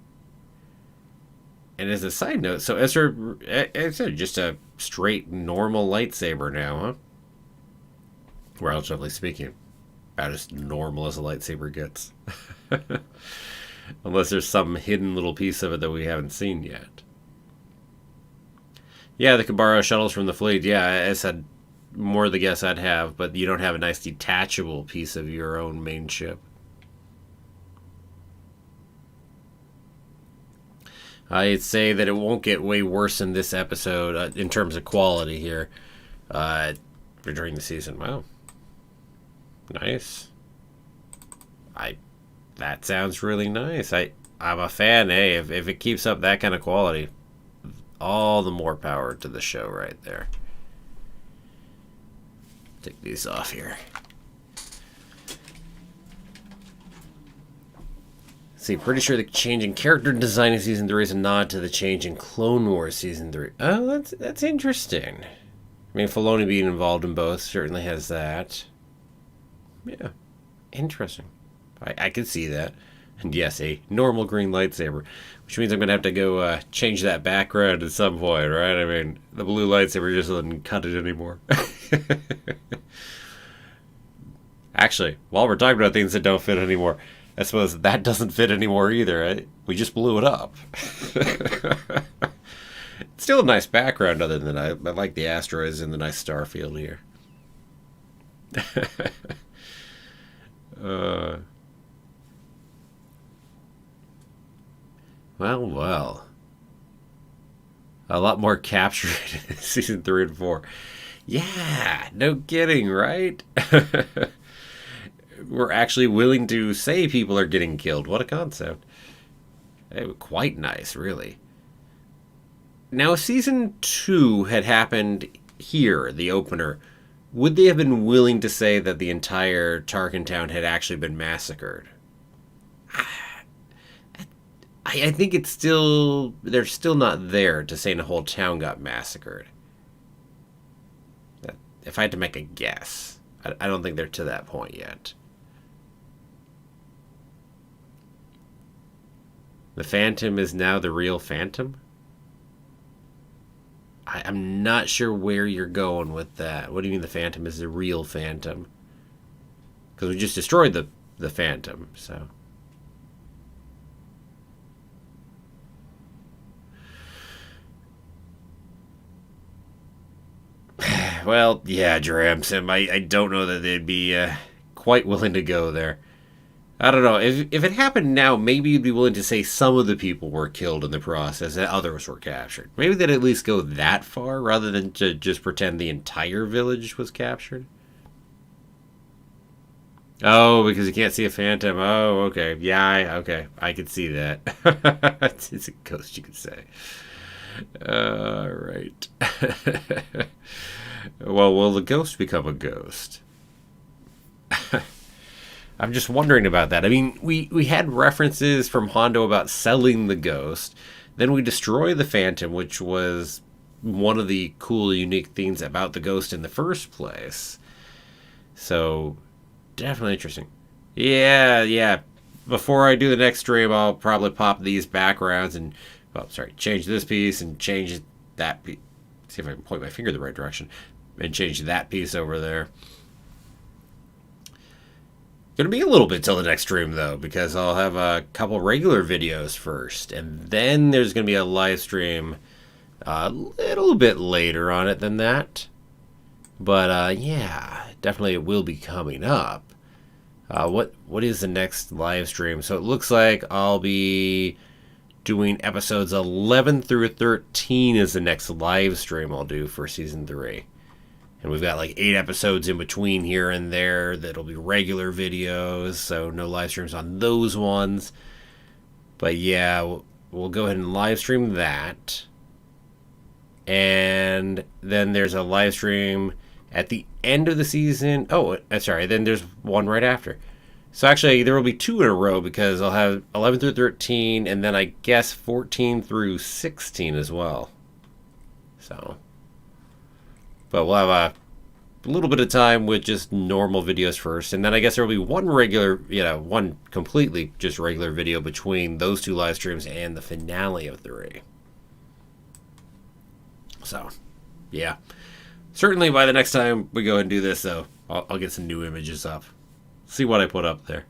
[SPEAKER 1] And as a side note, so Ezra, just a straight, normal lightsaber now, huh? Relatively speaking. About as normal as a lightsaber gets. Unless there's some hidden little piece of it that we haven't seen yet. Yeah, the Kabara shuttles from the fleet. Yeah, I said more the guess I'd have, but you don't have a nice detachable piece of your own main ship. I'd say that it won't get way worse in this episode in terms of quality here during the season. Wow. Nice. That sounds really nice. I'm a fan. Hey, if it keeps up that kind of quality, all the more power to the show right there. Take these off here. See, pretty sure the change in character design in Season 3 is a nod to the change in Clone Wars Season 3. Oh, that's interesting. I mean, Filoni being involved in both certainly has that. Yeah, interesting. I can see that. And yes, a normal green lightsaber, which means I'm going to have to go change that background at some point, right? I mean, the blue lightsaber just doesn't cut it anymore. Actually, while we're talking about things that don't fit anymore, I suppose that doesn't fit anymore either, right? We just blew it up. It's still a nice background other than I like the asteroids and the nice star field here. Well. A lot more captured in Season 3 and 4. Yeah, no kidding, right? We're actually willing to say people are getting killed. What a concept. Hey, quite nice, really. Now, if Season 2 had happened here, the opener, would they have been willing to say that the entire Tarkin town had actually been massacred? I think it's still... They're still not there to say the whole town got massacred. If I had to make a guess, I don't think they're to that point yet. The Phantom is now the real Phantom? I'm not sure where you're going with that. What do you mean the Phantom is the real Phantom? Because we just destroyed the Phantom, so... Well, yeah, Dramsim, I don't know that they'd be quite willing to go there. I don't know. If it happened now, maybe you'd be willing to say some of the people were killed in the process and others were captured. Maybe they'd at least go that far rather than to just pretend the entire village was captured. Oh, because you can't see a phantom. Oh, okay. Yeah, okay. I could see that. It's a ghost, you could say. All right. Well, will the ghost become a ghost? I'm just wondering about that. I mean, we had references from Hondo about selling the ghost. Then we destroy the Phantom, which was one of the cool, unique things about the ghost in the first place. So, definitely interesting. Yeah. Before I do the next stream, I'll probably pop these backgrounds and, change this piece and change that piece. See if I can point my finger the right direction. And change that piece over there. Gonna be a little bit till the next stream though, because I'll have a couple regular videos first, and then there's gonna be a live stream a little bit later on it than that. But yeah, definitely it will be coming up. What is the next live stream? So it looks like I'll be doing episodes 11 through 13 is the next live stream I'll do for season 3. And we've got like 8 episodes in between here and there that'll be regular videos, so no live streams on those ones. But yeah, we'll go ahead and live stream that. And then there's a live stream at the end of the season. Oh, sorry, then there's one right after. So actually, there will be 2 in a row because I'll have 11 through 13, and then I guess 14 through 16 as well. So... But we'll have a little bit of time with just normal videos first. And then I guess there will be one regular, one completely just regular video between those 2 live streams and the finale of 3. So, yeah. Certainly by the next time we go ahead and do this, though, I'll get some new images up. See what I put up there.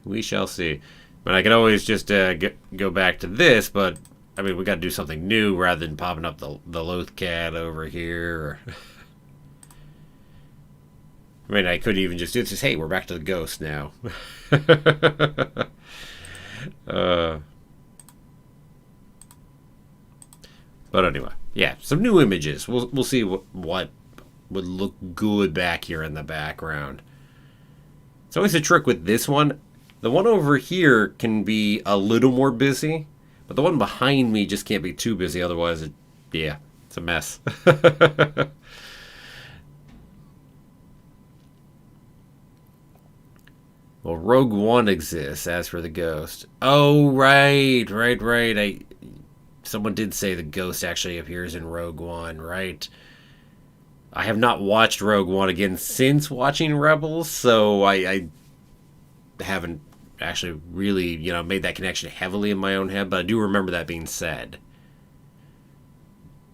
[SPEAKER 1] We shall see. But I can always just go back to this, but... I mean, we got to do something new rather than popping up the Loth Cat over here. I mean, I could even just do this. Hey, we're back to the ghost now. But anyway, yeah, some new images. We'll see what would look good back here in the background. It's always a trick with this one. The one over here can be a little more busy, but the one behind me just can't be too busy. Otherwise, it's a mess. Well, Rogue One exists. As for the Ghost, oh right. Someone did say the Ghost actually appears in Rogue One, right? I have not watched Rogue One again since watching Rebels, so I haven't actually really, made that connection heavily in my own head, but I do remember that being said.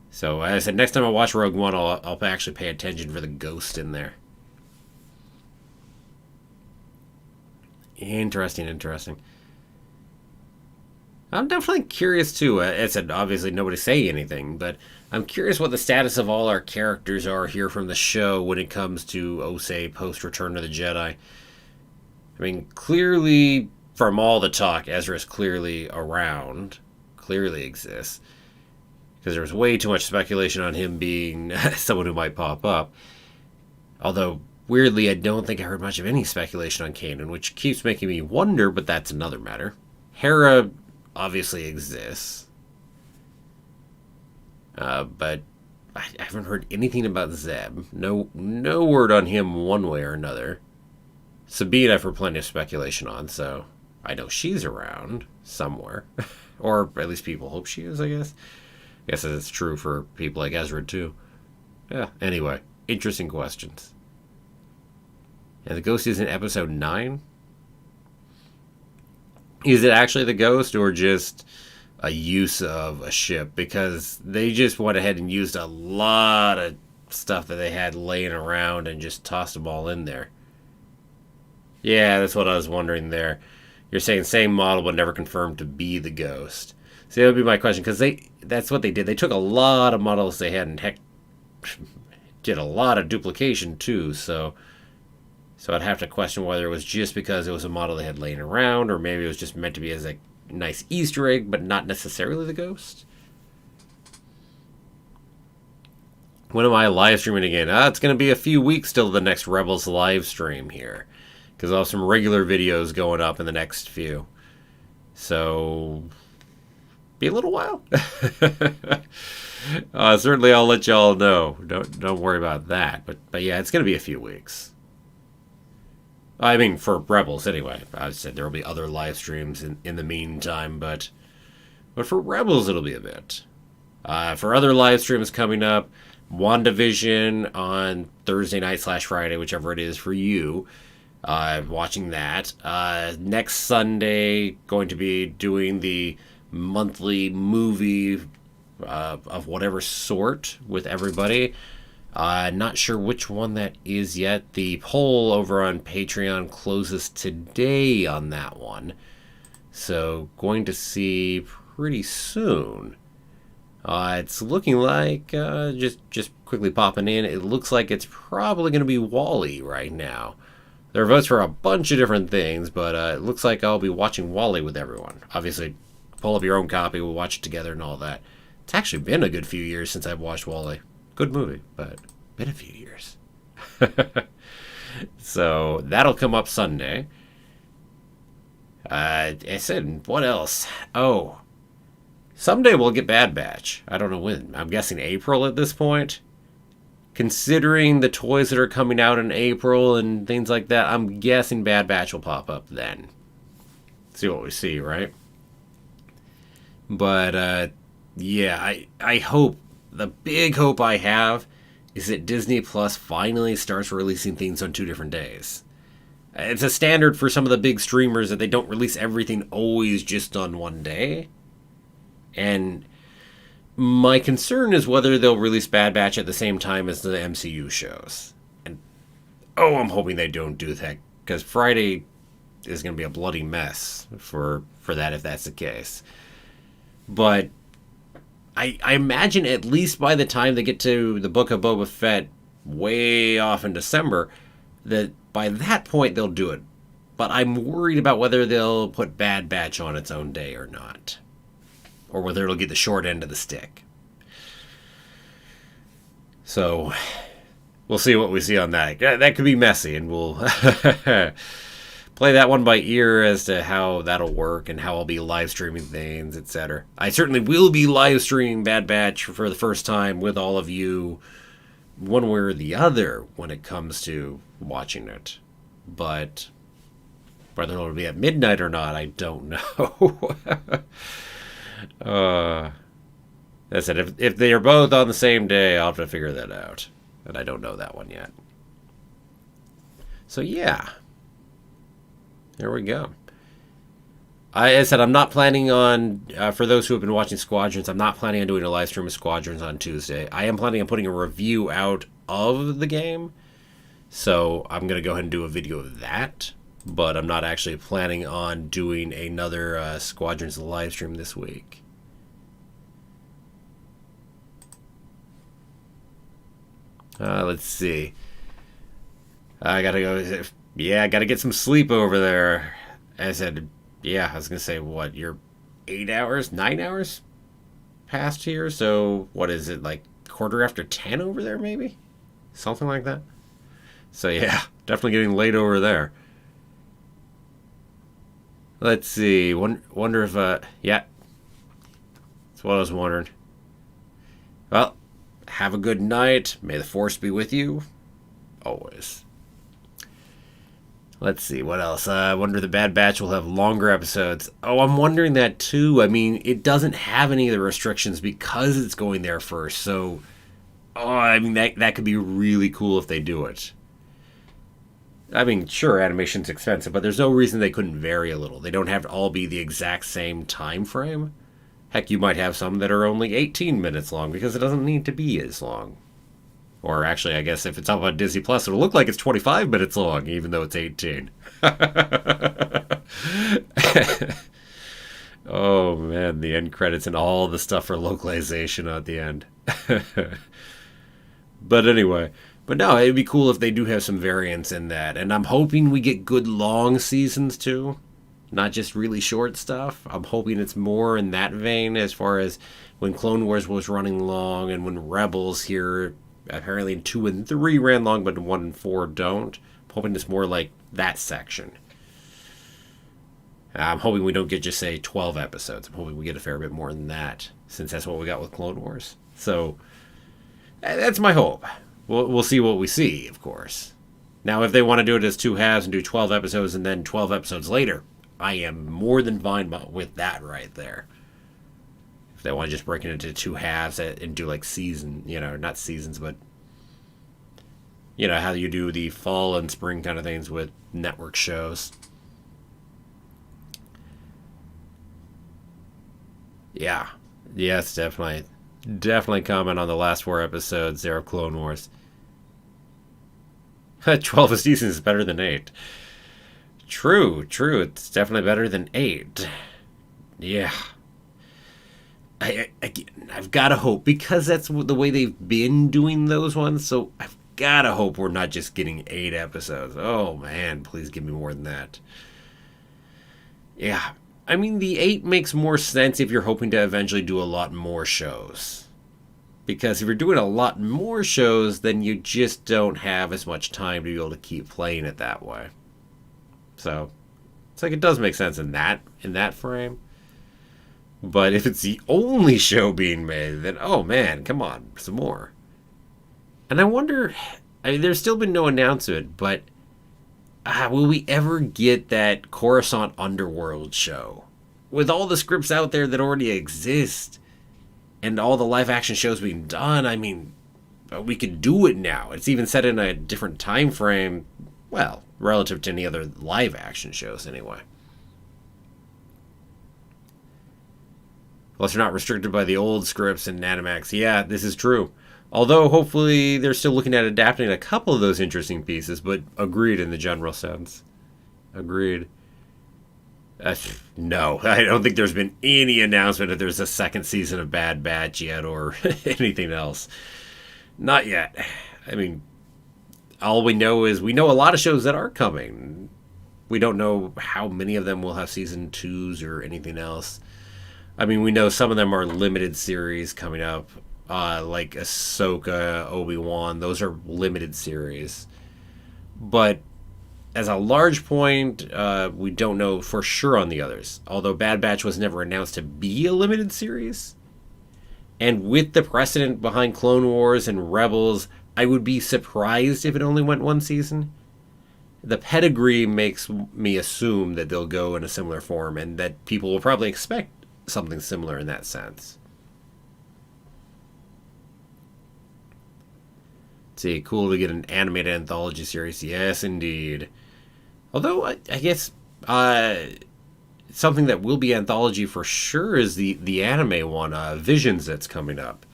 [SPEAKER 1] So, as I said, next time I watch Rogue One, I'll actually pay attention for the Ghost in there. Interesting. I'm definitely curious too. As I said, obviously nobody say anything, but I'm curious what the status of all our characters are here from the show when it comes to, say, post Return of the Jedi. I mean, clearly, from all the talk, Ezra's clearly around, clearly exists, because there was way too much speculation on him being someone who might pop up. Although, weirdly, I don't think I heard much of any speculation on Kanan, which keeps making me wonder, but that's another matter. Hera obviously exists, but I haven't heard anything about Zeb. No word on him one way or another. Sabine I've heard plenty of speculation on, so I know she's around somewhere. Or at least people hope she is, I guess. I guess it's true for people like Ezra, too. Yeah, anyway, interesting questions. And the Ghost is in episode 9? Is it actually the Ghost or just a use of a ship? Because they just went ahead and used a lot of stuff that they had laying around and just tossed them all in there. Yeah, that's what I was wondering there. You're saying same model but never confirmed to be the Ghost. See, that would be my question, because that's what they did. They took a lot of models they had and heck, did a lot of duplication too, so I'd have to question whether it was just because it was a model they had laying around, or maybe it was just meant to be as a nice Easter egg, but not necessarily the Ghost. When am I live streaming again? It's going to be a few weeks till the next Rebels live stream here, because I'll have some regular videos going up in the next few. So, be a little while. Certainly, I'll let y'all know. Don't worry about that. But yeah, it's going to be a few weeks. I mean, for Rebels, anyway. I said there will be other live streams in the meantime, but for Rebels, it'll be a bit. For other live streams coming up, WandaVision on Thursday night / Friday, whichever it is for you. Watching that. Next Sunday, going to be doing the monthly movie of whatever sort with everybody. Not sure which one that is yet. The poll over on Patreon closes today on that one. So, going to see pretty soon. It's looking like, just quickly popping in, it looks like it's probably going to be WALL-E right now. There are votes for a bunch of different things, but it looks like I'll be watching WALL-E with everyone. Obviously, pull up your own copy, we'll watch it together and all that. It's actually been a good few years since I've watched WALL-E. Good movie, but been a few years. So that'll come up Sunday. I said, what else? Oh, someday we'll get Bad Batch. I don't know when. I'm guessing April at this point. Considering the toys that are coming out in April and things like that, I'm guessing Bad Batch will pop up then. See what we see, right? But, yeah, I hope, the big hope I have is that Disney Plus finally starts releasing things on 2 different days. It's a standard for some of the big streamers that they don't release everything always just on one day. And my concern is whether they'll release Bad Batch at the same time as the MCU shows. And, I'm hoping they don't do that, because Friday is going to be a bloody mess for that if that's the case. But I imagine at least by the time they get to the Book of Boba Fett way off in December, that by that point they'll do it. But I'm worried about whether they'll put Bad Batch on its own day or not. Or whether it'll get the short end of the stick. So, we'll see what we see on that. That could be messy, and we'll... play that one by ear as to how that'll work and how I'll be live streaming things, etc. I certainly will be live streaming Bad Batch for the first time with all of you, one way or the other, when it comes to watching it. But whether it'll be at midnight or not, I don't know. That's it. If they are both on the same day, I'll have to figure that out. And I don't know that one yet. So yeah. There we go. I said I'm not planning on, for those who have been watching Squadrons, I'm not planning on doing a live stream of Squadrons on Tuesday. I am planning on putting a review out of the game. So I'm going to go ahead and do a video of that. But I'm not actually planning on doing another Squadrons live stream this week. Let's see. I gotta go. Yeah, I gotta get some sleep over there. I said, yeah, I was gonna say, what, you're 8 hours, 9 hours past here? So, what is it, like quarter after 10 over there, maybe? Something like that. So, yeah, definitely getting late over there. Let's see. Wonder if, yeah. That's what I was wondering. Well, have a good night. May the Force be with you. Always. Let's see, what else? I wonder if the Bad Batch will have longer episodes. Oh, I'm wondering that too. I mean, it doesn't have any of the restrictions because it's going there first. So, I mean, that could be really cool if they do it. I mean, sure, animation's expensive, but there's no reason they couldn't vary a little. They don't have to all be the exact same time frame. Heck, you might have some that are only 18 minutes long because it doesn't need to be as long. Or actually, I guess if it's up on Disney Plus, it'll look like it's 25 minutes long, even though it's 18. Oh, man, the end credits and all the stuff for localization at the end. But anyway, but no, it'd be cool if they do have some variants in that. And I'm hoping we get good long seasons, too. Not just really short stuff. I'm hoping it's more in that vein as far as when Clone Wars was running long and when Rebels here... Apparently 2 and 3 ran long, but 1 and 4 don't. I'm hoping it's more like that section. I'm hoping we don't get just, say, 12 episodes. I'm hoping we get a fair bit more than that, since that's what we got with Clone Wars. So, that's my hope. We'll see what we see, of course. Now, if they want to do it as 2 halves and do 12 episodes and then 12 episodes later, I am more than fine with that right there. If they want to just break it into 2 halves and do like season, not seasons, but how you do the fall and spring kind of things with network shows. Yeah. Yes, definitely. Definitely comment on the last 4 episodes there of Clone Wars. 12 seasons is better than 8. True. It's definitely better than 8. Yeah. I've got to hope, because that's the way they've been doing those ones, so I've got to hope we're not just getting 8 episodes. Oh, man, please give me more than that. Yeah, I mean, the 8 makes more sense if you're hoping to eventually do a lot more shows. Because if you're doing a lot more shows, then you just don't have as much time to be able to keep playing it that way. So, it's like it does make sense in that frame. But if it's the only show being made, then, oh man, come on, some more. And I wonder, there's still been no announcement, but will we ever get that Coruscant Underworld show? With all the scripts out there that already exist, and all the live action shows being done, I mean, we could do it now. It's even set in a different time frame, well, relative to any other live action shows anyway. Unless you're not restricted by the old scripts and Animax. Yeah, this is true. Although, hopefully, they're still looking at adapting a couple of those interesting pieces, but agreed in the general sense. Agreed. No, I don't think there's been any announcement that there's a second season of Bad Batch yet or anything else. Not yet. I mean, all we know is we know a lot of shows that are coming. We don't know how many of them will have season 2s or anything else. I mean, we know some of them are limited series coming up, like Ahsoka, Obi-Wan. Those are limited series. But as a large point, we don't know for sure on the others. Although Bad Batch was never announced to be a limited series, and with the precedent behind Clone Wars and Rebels, I would be surprised if it only went one season. The pedigree makes me assume that they'll go in a similar form and that people will probably expect something similar in that sense. Let's see, cool to get an animated anthology series. Yes, indeed. Although, I guess something that will be anthology for sure is the anime one, Visions, that's coming up.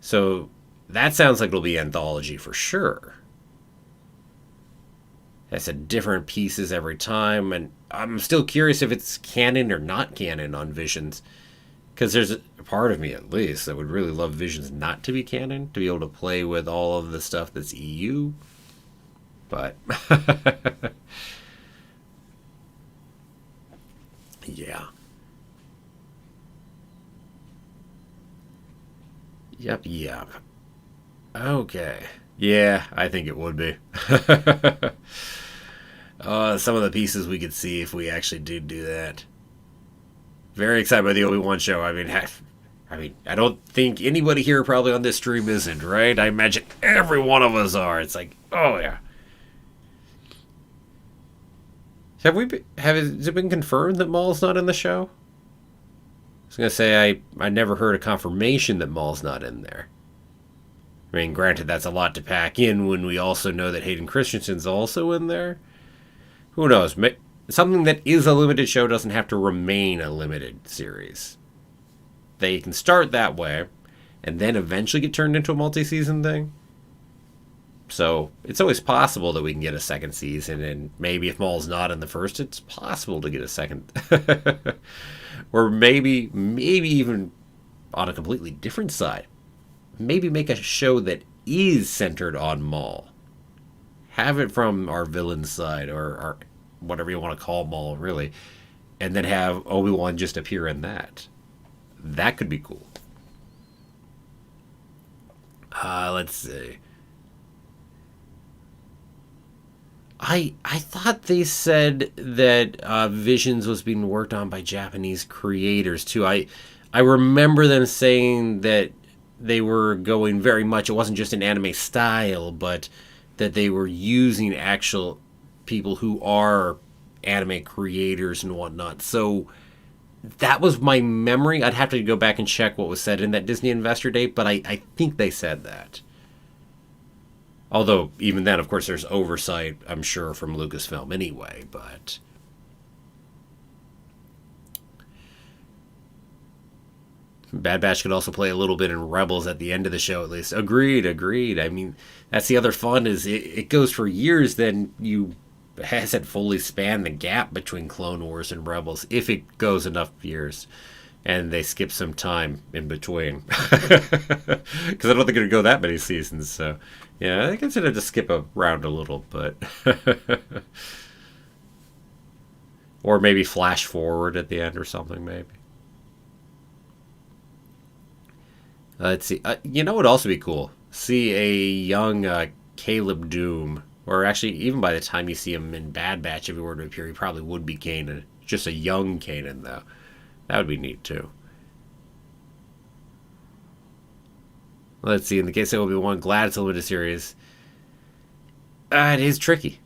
[SPEAKER 1] So that sounds like it'll be anthology for sure. That's a different pieces every time, and I'm still curious if it's canon or not canon on Visions, because there's a part of me at least that would really love Visions not to be canon, to be able to play with all of the stuff that's EU. But yeah. Yep. Okay. Yeah, I think it would be. Some of the pieces we could see if we actually did do that. Very excited by the Obi-Wan show. I don't think anybody here probably on this stream isn't, right? I imagine every one of us are. It's like, oh yeah. Has it been confirmed that Maul's not in the show? I was gonna say I never heard a confirmation that Maul's not in there. I mean, granted, that's a lot to pack in when we also know that Hayden Christensen's also in there. Who knows? Something that is a limited show doesn't have to remain a limited series. They can start that way, and then eventually get turned into a multi-season thing. So it's always possible that we can get a second season, and maybe if Maul's not in the first, it's possible to get a second. Or maybe even on a completely different side. Maybe make a show that is centered on Maul. Have it from our villain side, or our, whatever you want to call Maul, really. And then have Obi-Wan just appear in that. That could be cool. Let's see. I thought they said that Visions was being worked on by Japanese creators, too. I remember them saying that they were going very much, it wasn't just an anime style, but that they were using actual people who are anime creators and whatnot. So that was my memory. I'd have to go back and check what was said in that Disney Investor Day, but I think they said that. Although, even then, of course, there's oversight, I'm sure, from Lucasfilm anyway, but... Bad Batch could also play a little bit in Rebels at the end of the show, at least. Agreed. I mean, that's the other fun, is it goes for years, then you hasn't fully spanned the gap between Clone Wars and Rebels, if it goes enough years. And they skip some time in between. Because I don't think it'll go that many seasons, so... Yeah, I consider to skip around a little, but... Or maybe flash forward at the end or something, maybe. Let's see. You know what would also be cool? See a young Caleb Doom. Or actually, even by the time you see him in Bad Batch, if he were to appear, he probably would be Kanan. Just a young Kanan, though. That would be neat, too. Let's see. In the case of Obi-Wan, glad it's a limited series. It is tricky.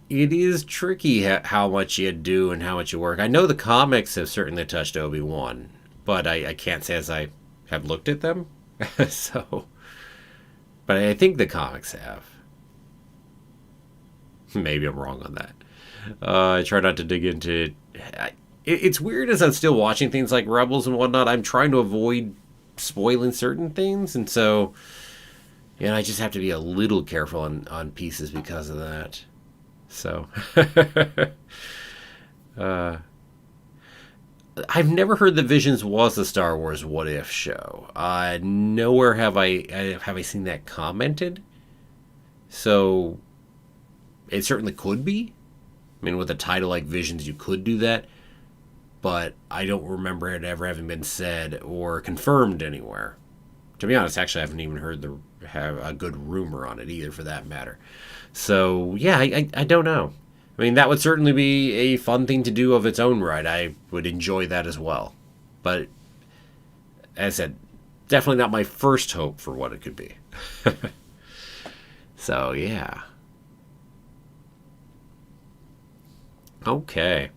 [SPEAKER 1] It is tricky how much you do and how much you work. I know the comics have certainly touched Obi-Wan, but I can't say as I have looked at them. So, but I think the comics have. Maybe I'm wrong on that. I try not to dig into it. It's weird as I'm still watching things like Rebels and whatnot. I'm trying to avoid spoiling certain things, and so I just have to be a little careful on pieces because of that. So I've never heard that Visions was a Star Wars What If show. Nowhere have I seen that commented. So it certainly could be. I mean, with a title like Visions, you could do that. But I don't remember it ever having been said or confirmed anywhere. To be honest, actually, I haven't even heard have a good rumor on it either, for that matter. So yeah, I don't know. I mean, that would certainly be a fun thing to do of its own right. I would enjoy that as well. But as I said, definitely not my first hope for what it could be. So yeah. Okay.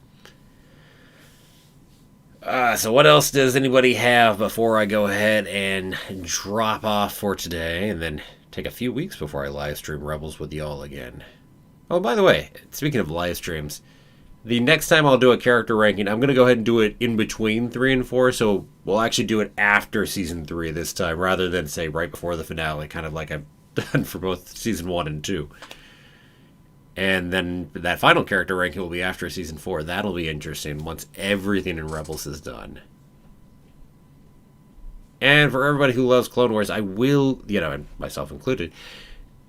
[SPEAKER 1] So what else does anybody have before I go ahead and drop off for today and then take a few weeks before I live stream Rebels with y'all again? Oh, by the way, speaking of live streams, the next time I'll do a character ranking, I'm going to go ahead and do it in between 3 and 4, so we'll actually do it after Season 3 this time, rather than, say, right before the finale, kind of like I've done for both Season 1 and 2. And then that final character ranking will be after Season 4. That'll be interesting once everything in Rebels is done. And for everybody who loves Clone Wars, I will, and myself included,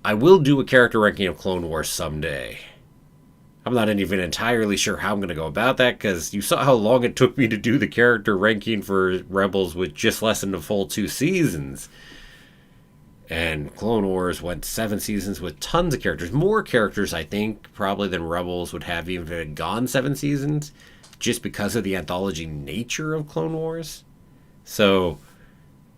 [SPEAKER 1] I will do a character ranking of Clone Wars someday. I'm not even entirely sure how I'm going to go about that, because you saw how long it took me to do the character ranking for Rebels with just less than a full 2 seasons. And Clone Wars went 7 seasons with tons of characters. More characters, I think, probably than Rebels would have even if it had gone 7 seasons, just because of the anthology nature of Clone Wars. So,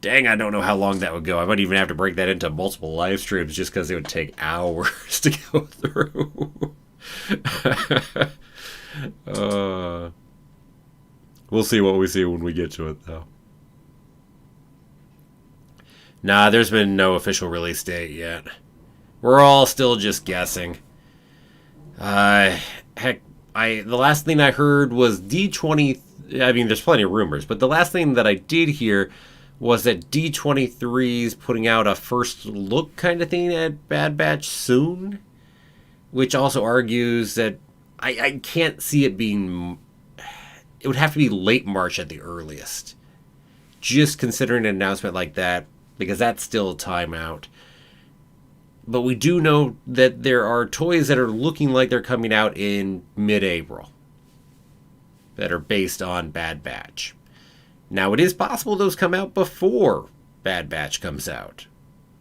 [SPEAKER 1] dang, I don't know how long that would go. I might even have to break that into multiple live streams just because it would take hours to go through. We'll see what we see when we get to it, though. Nah, there's been no official release date yet. We're all still just guessing. The last thing I heard was D20. I mean, there's plenty of rumors, but the last thing that I did hear was that D23's putting out a first look kind of thing at Bad Batch soon, which also argues that I can't see it being. It would have to be late March at the earliest. Just considering an announcement like that, because that's still a timeout. But we do know that there are toys that are looking like they're coming out in mid-April that are based on Bad Batch. Now, it is possible those come out before Bad Batch comes out.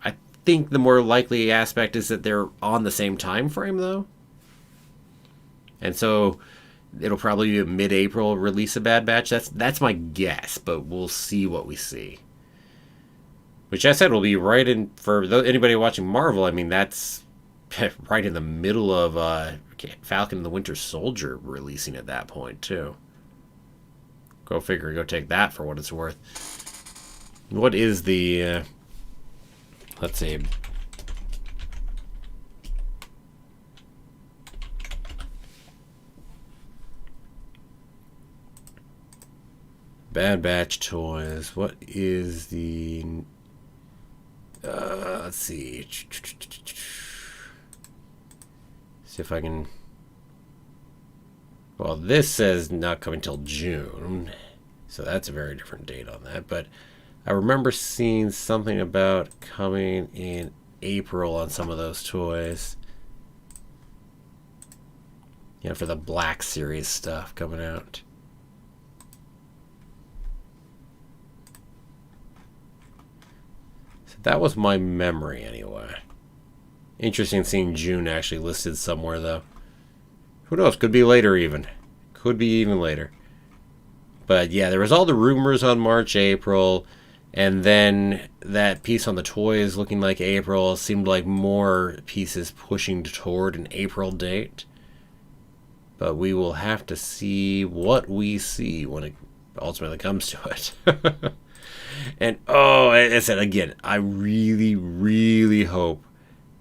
[SPEAKER 1] I think the more likely aspect is that they're on the same time frame, though. And so it'll probably be a mid-April release of Bad Batch. That's my guess, but we'll see what we see. Which I said will be right in, for anybody watching Marvel, I mean, that's right in the middle of Falcon and the Winter Soldier releasing at that point, too. Go figure, go take that for what it's worth. What is the, let's see. Bad Batch toys. What is the... let's see. See if I can... Well, this says not coming till June, so that's a very different date on that. But I remember seeing something about coming in April on some of those toys. For the Black Series stuff coming out. That was my memory, anyway. Interesting seeing June actually listed somewhere, though. Who knows? Could be later, even. Could be even later. But, yeah, there was all the rumors on March, April, and then that piece on the toys looking like April seemed like more pieces pushing toward an April date. But we will have to see what we see when it ultimately comes to it. And as I said again, I really, really hope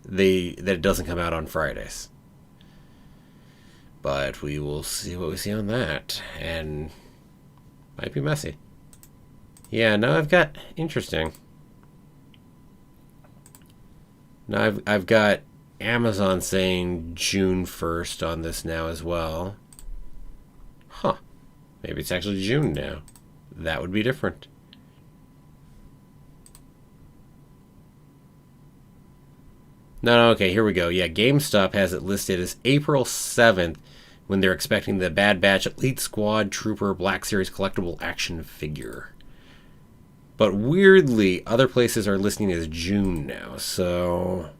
[SPEAKER 1] that it doesn't come out on Fridays. But we will see what we see on that, and might be messy. Yeah, now I've got interesting. Now I've got Amazon saying June 1st on this now as well. Huh? Maybe it's actually June now. That would be different. No, okay, here we go. Yeah, GameStop has it listed as April 7th when they're expecting the Bad Batch Elite Squad Trooper Black Series collectible action figure. But weirdly, other places are listing as June now. So,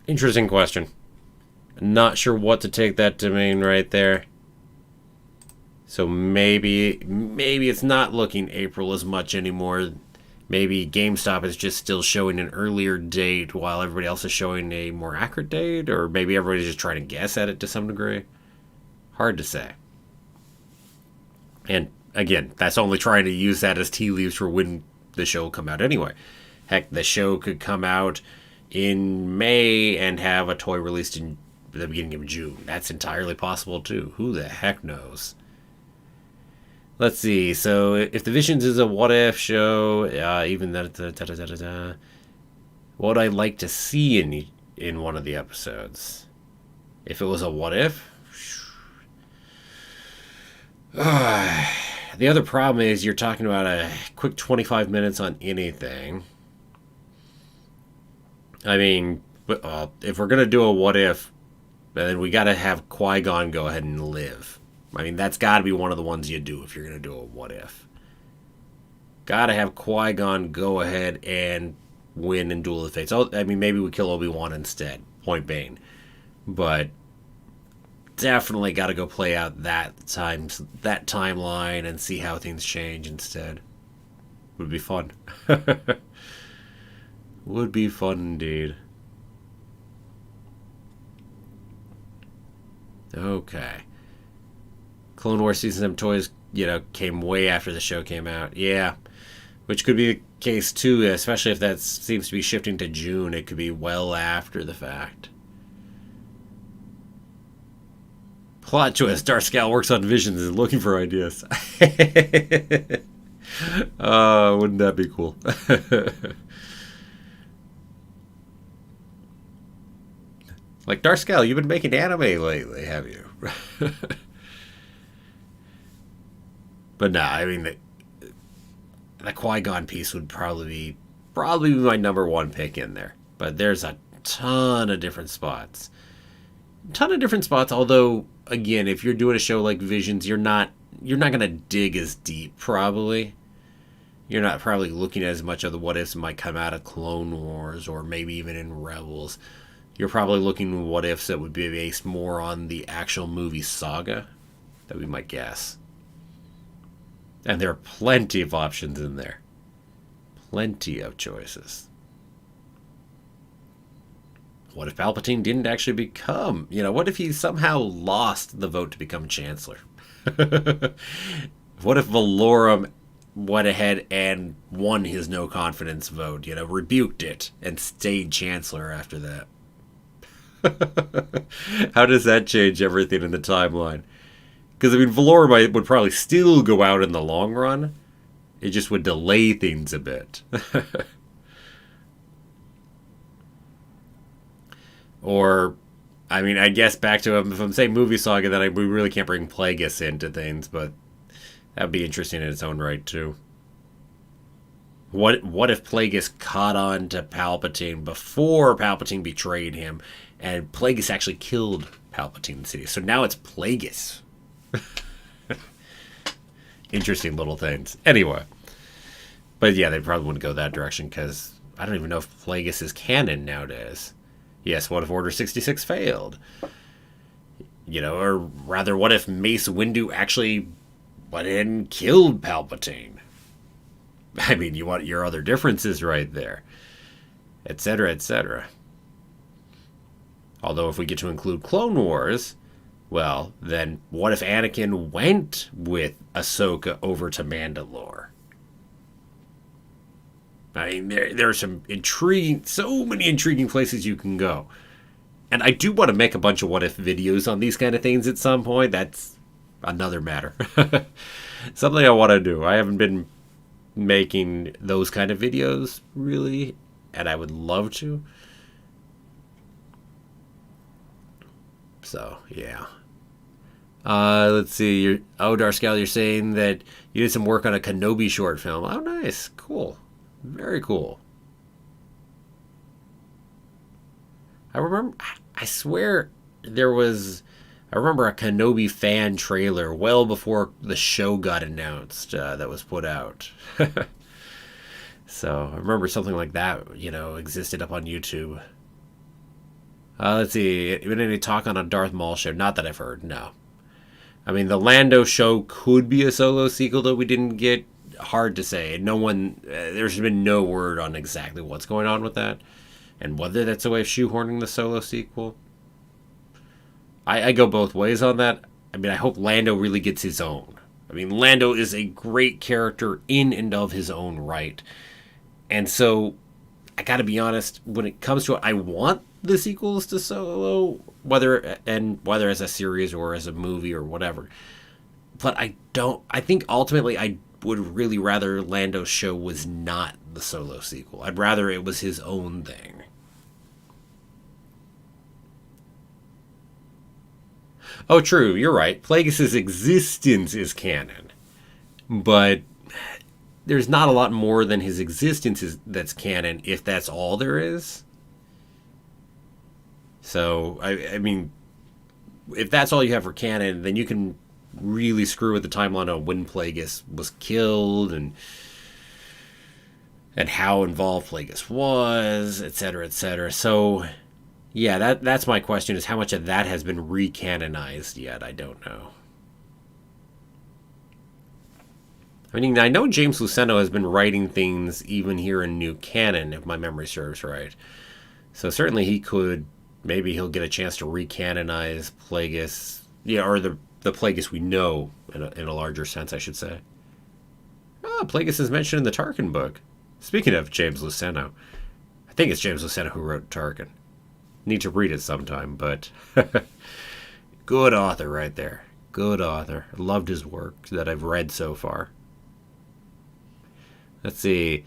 [SPEAKER 1] interesting question. Not sure what to take that to mean right there. So maybe it's not looking April as much anymore. Maybe GameStop is just still showing an earlier date while everybody else is showing a more accurate date, or maybe everybody's just trying to guess at it to some degree. Hard to say. And again, that's only trying to use that as tea leaves for when the show will come out anyway. Heck, the show could come out in May and have a toy released in the beginning of June. That's entirely possible too. Who the heck knows? Let's see. So, if the Visions is a what if show, even that, what would I like to see in one of the episodes? If it was a what if, the other problem is you're talking about a quick 25 minutes on anything. I mean, if we're gonna do a what if, then we gotta have Qui-Gon go ahead and live. I mean, that's got to be one of the ones you do if you're going to do a what if. Got to have Qui-Gon go ahead and win in Duel of the Fates. Oh, I mean, maybe we kill Obi-Wan instead, point being. But definitely got to go play out that timeline and see how things change instead. Would be fun. Would be fun indeed. Okay. Clone Wars Season 7 toys, came way after the show came out. Yeah, which could be the case too, especially if that seems to be shifting to June. It could be well after the fact. Plot twist, Darth Scowl works on Visions and looking for ideas. Wouldn't that be cool? Like, Darth Scowl, you've been making anime lately, have you? But nah, I mean, the Qui-Gon piece would probably be my number one pick in there. But there's a ton of different spots. Although, again, if you're doing a show like Visions, you're not going to dig as deep, probably. You're not probably looking at as much of the what ifs that might come out of Clone Wars or maybe even in Rebels. You're probably looking at what ifs that would be based more on the actual movie saga that we might guess. And there are plenty of options in there. Plenty of choices. What if Palpatine didn't actually become? What if he somehow lost the vote to become Chancellor? What if Valorum went ahead and won his no confidence vote? Rebuked it and stayed Chancellor after that. How does that change everything in the timeline? Because, Valorum would probably still go out in the long run. It just would delay things a bit. Or, I guess back to, if I'm saying movie saga, then we really can't bring Plagueis into things, but that would be interesting in its own right, too. What if Plagueis caught on to Palpatine before Palpatine betrayed him, and Plagueis actually killed Palpatine in the city? So now it's Plagueis. Interesting little things. Anyway. But yeah, they probably wouldn't go that direction because I don't even know if Plagueis is canon nowadays. Yes, what if Order 66 failed? Or rather, what if Mace Windu actually went in and killed Palpatine? You want your other differences right there. Etc., etc. Although if we get to include Clone Wars, well, then what if Anakin went with Ahsoka over to Mandalore? There are so many intriguing places you can go. And I do want to make a bunch of what if videos on these kind of things at some point. That's another matter. Something I want to do. I haven't been making those kind of videos, really, and I would love to. So, yeah. Let's see. Darth Scowl, you're saying that you did some work on a Kenobi short film. Oh, nice. Cool. Very cool. I remember, I swear there was I remember a Kenobi fan trailer well before the show got announced that was put out. So I remember something like that, existed up on YouTube. Let's see. Been any talk on a Darth Maul show? Not that I've heard, no. I mean, the Lando show could be a solo sequel that we didn't get. Hard to say. There's been no word on exactly what's going on with that, and whether that's a way of shoehorning the solo sequel. I go both ways on that. I mean, I hope Lando really gets his own. I mean, Lando is a great character in and of his own right, and so I got to be honest. When it comes to it, I want the sequels to Solo, whether as a series or as a movie or whatever. But I don't. I think ultimately I would really rather Lando's show was not the Solo sequel. I'd rather it was his own thing. Oh, true. You're right. Plagueis' existence is canon, but there's not a lot more than his existence that's canon. If that's all there is. So I mean, if that's all you have for canon, then you can really screw with the timeline on when Plagueis was killed and how involved Plagueis was, etc., etc. So, yeah, that's my question: is how much of that has been recanonized yet? I don't know. I mean, I know James Luceno has been writing things even here in New Canon, if my memory serves right. So certainly he could. Maybe he'll get a chance to recanonize Plagueis, or the Plagueis we know in a larger sense, I should say. Plagueis is mentioned in the Tarkin book. Speaking of James Luceno, I think it's James Luceno who wrote Tarkin. Need to read it sometime, but good author right there. Good author. I loved his work that I've read so far. Let's see.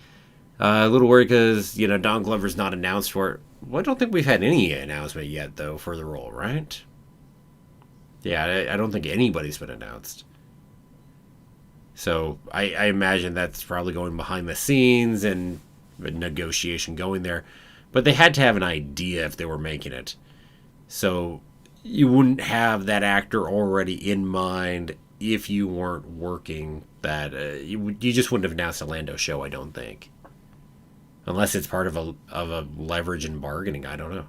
[SPEAKER 1] A little worried because, Don Glover's not announced for it. Well, I don't think we've had any announcement yet, though, for the role, right? Yeah, I don't think anybody's been announced. So I imagine that's probably going behind the scenes and a negotiation going there. But they had to have an idea if they were making it. So you wouldn't have that actor already in mind if you weren't working that. You just wouldn't have announced a Lando show, I don't think. Unless it's part of a leverage and bargaining, I don't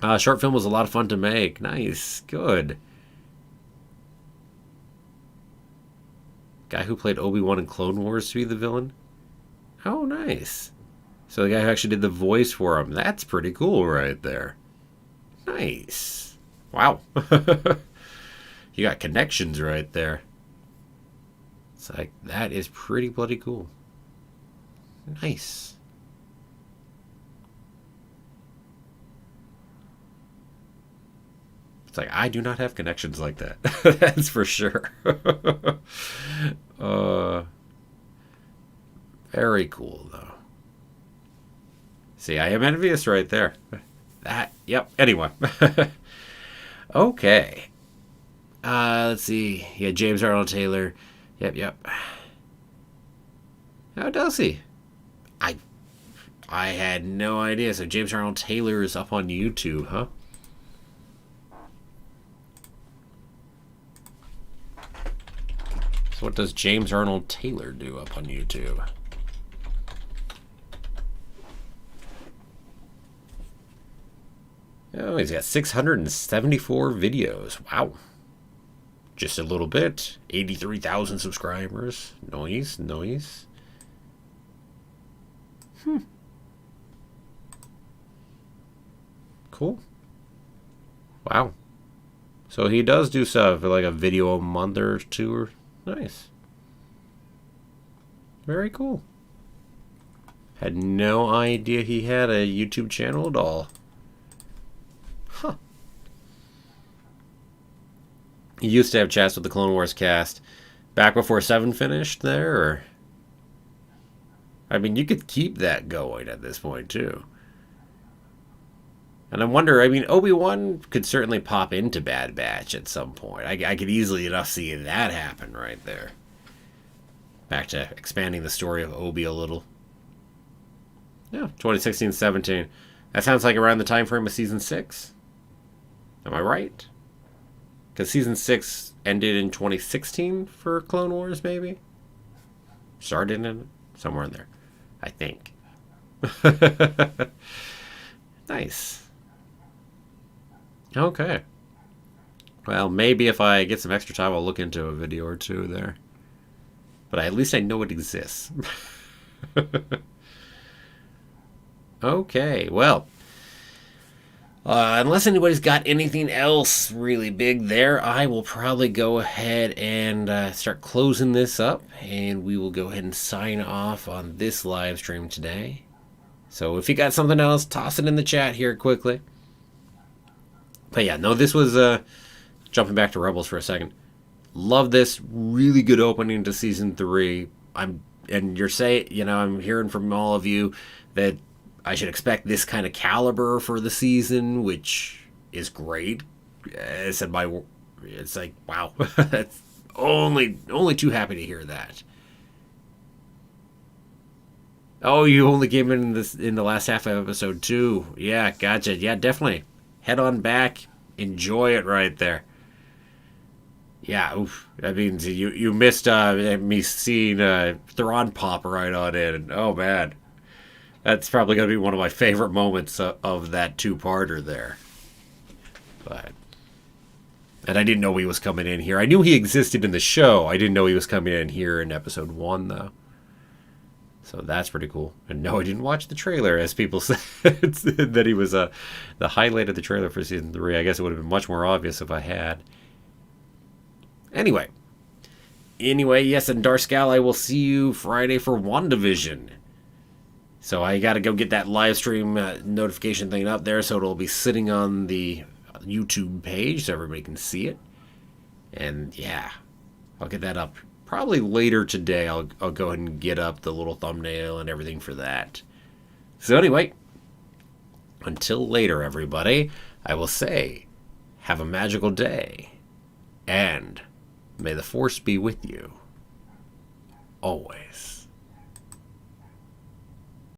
[SPEAKER 1] know. Short film was a lot of fun to make. Nice. Good. Guy who played Obi-Wan in Clone Wars to be the villain? Oh, nice. So the guy who actually did the voice for him. That's pretty cool right there. Nice. Wow. You got connections right there. It's like, that is pretty bloody cool. Nice. It's like, I do not have connections like that. That's for sure. Very cool, though. See, I am envious right there. Yep. Anyway. Okay. Let's see. Yeah, James Arnold Taylor. Yep. How does he? I had no idea. So James Arnold Taylor is up on YouTube, huh? So what does James Arnold Taylor do up on YouTube? Oh, he's got 674 videos. Wow. Just a little bit. 83,000 subscribers. Nice. Cool. Wow. So he does do stuff like a video a month or two. Nice. Very cool. Had no idea he had a YouTube channel at all. Huh. He used to have chats with the Clone Wars cast back before 7 finished there, or? I mean, you could keep that going at this point, too. And I wonder, Obi-Wan could certainly pop into Bad Batch at some point. I could easily enough see that happen right there. Back to expanding the story of Obi a little. Yeah, 2016-17. That sounds like around the time frame of Season 6. Am I right? Because season 6 ended in 2016 for Clone Wars, maybe? Started in somewhere in there, I think. Nice. Okay. Well, maybe if I get some extra time, I'll look into a video or two there. But at least I know it exists. Okay, well, unless anybody's got anything else really big there, I will probably go ahead and start closing this up, and we will go ahead and sign off on this live stream today. So if you got something else, toss it in the chat here quickly. But yeah, no, this was jumping back to Rebels for a second. Love this, really good opening to season 3. I'm hearing from all of you that I should expect this kind of caliber for the season, which is great. It's like, wow, that's only too happy to hear that. Oh, you only came in the last half of episode 2. Yeah, gotcha. Yeah, definitely. Head on back. Enjoy it right there. Yeah, oof. That means you missed me seeing Thrawn pop right on in. Oh, man. That's probably going to be one of my favorite moments of that 2-parter there. And I didn't know he was coming in here. I knew he existed in the show. I didn't know he was coming in here in episode 1, though. So that's pretty cool. And no, I didn't watch the trailer, as people said that he was the highlight of the trailer for season 3. I guess it would have been much more obvious if I had. Anyway, yes, and Darscal, I will see you Friday for WandaVision. So I got to go get that live stream notification thing up there, so it'll be sitting on the YouTube page so everybody can see it. And yeah, I'll get that up probably later today. I'll go ahead and get up the little thumbnail and everything for that. So anyway, until later, everybody, I will say, have a magical day, and may the Force be with you always.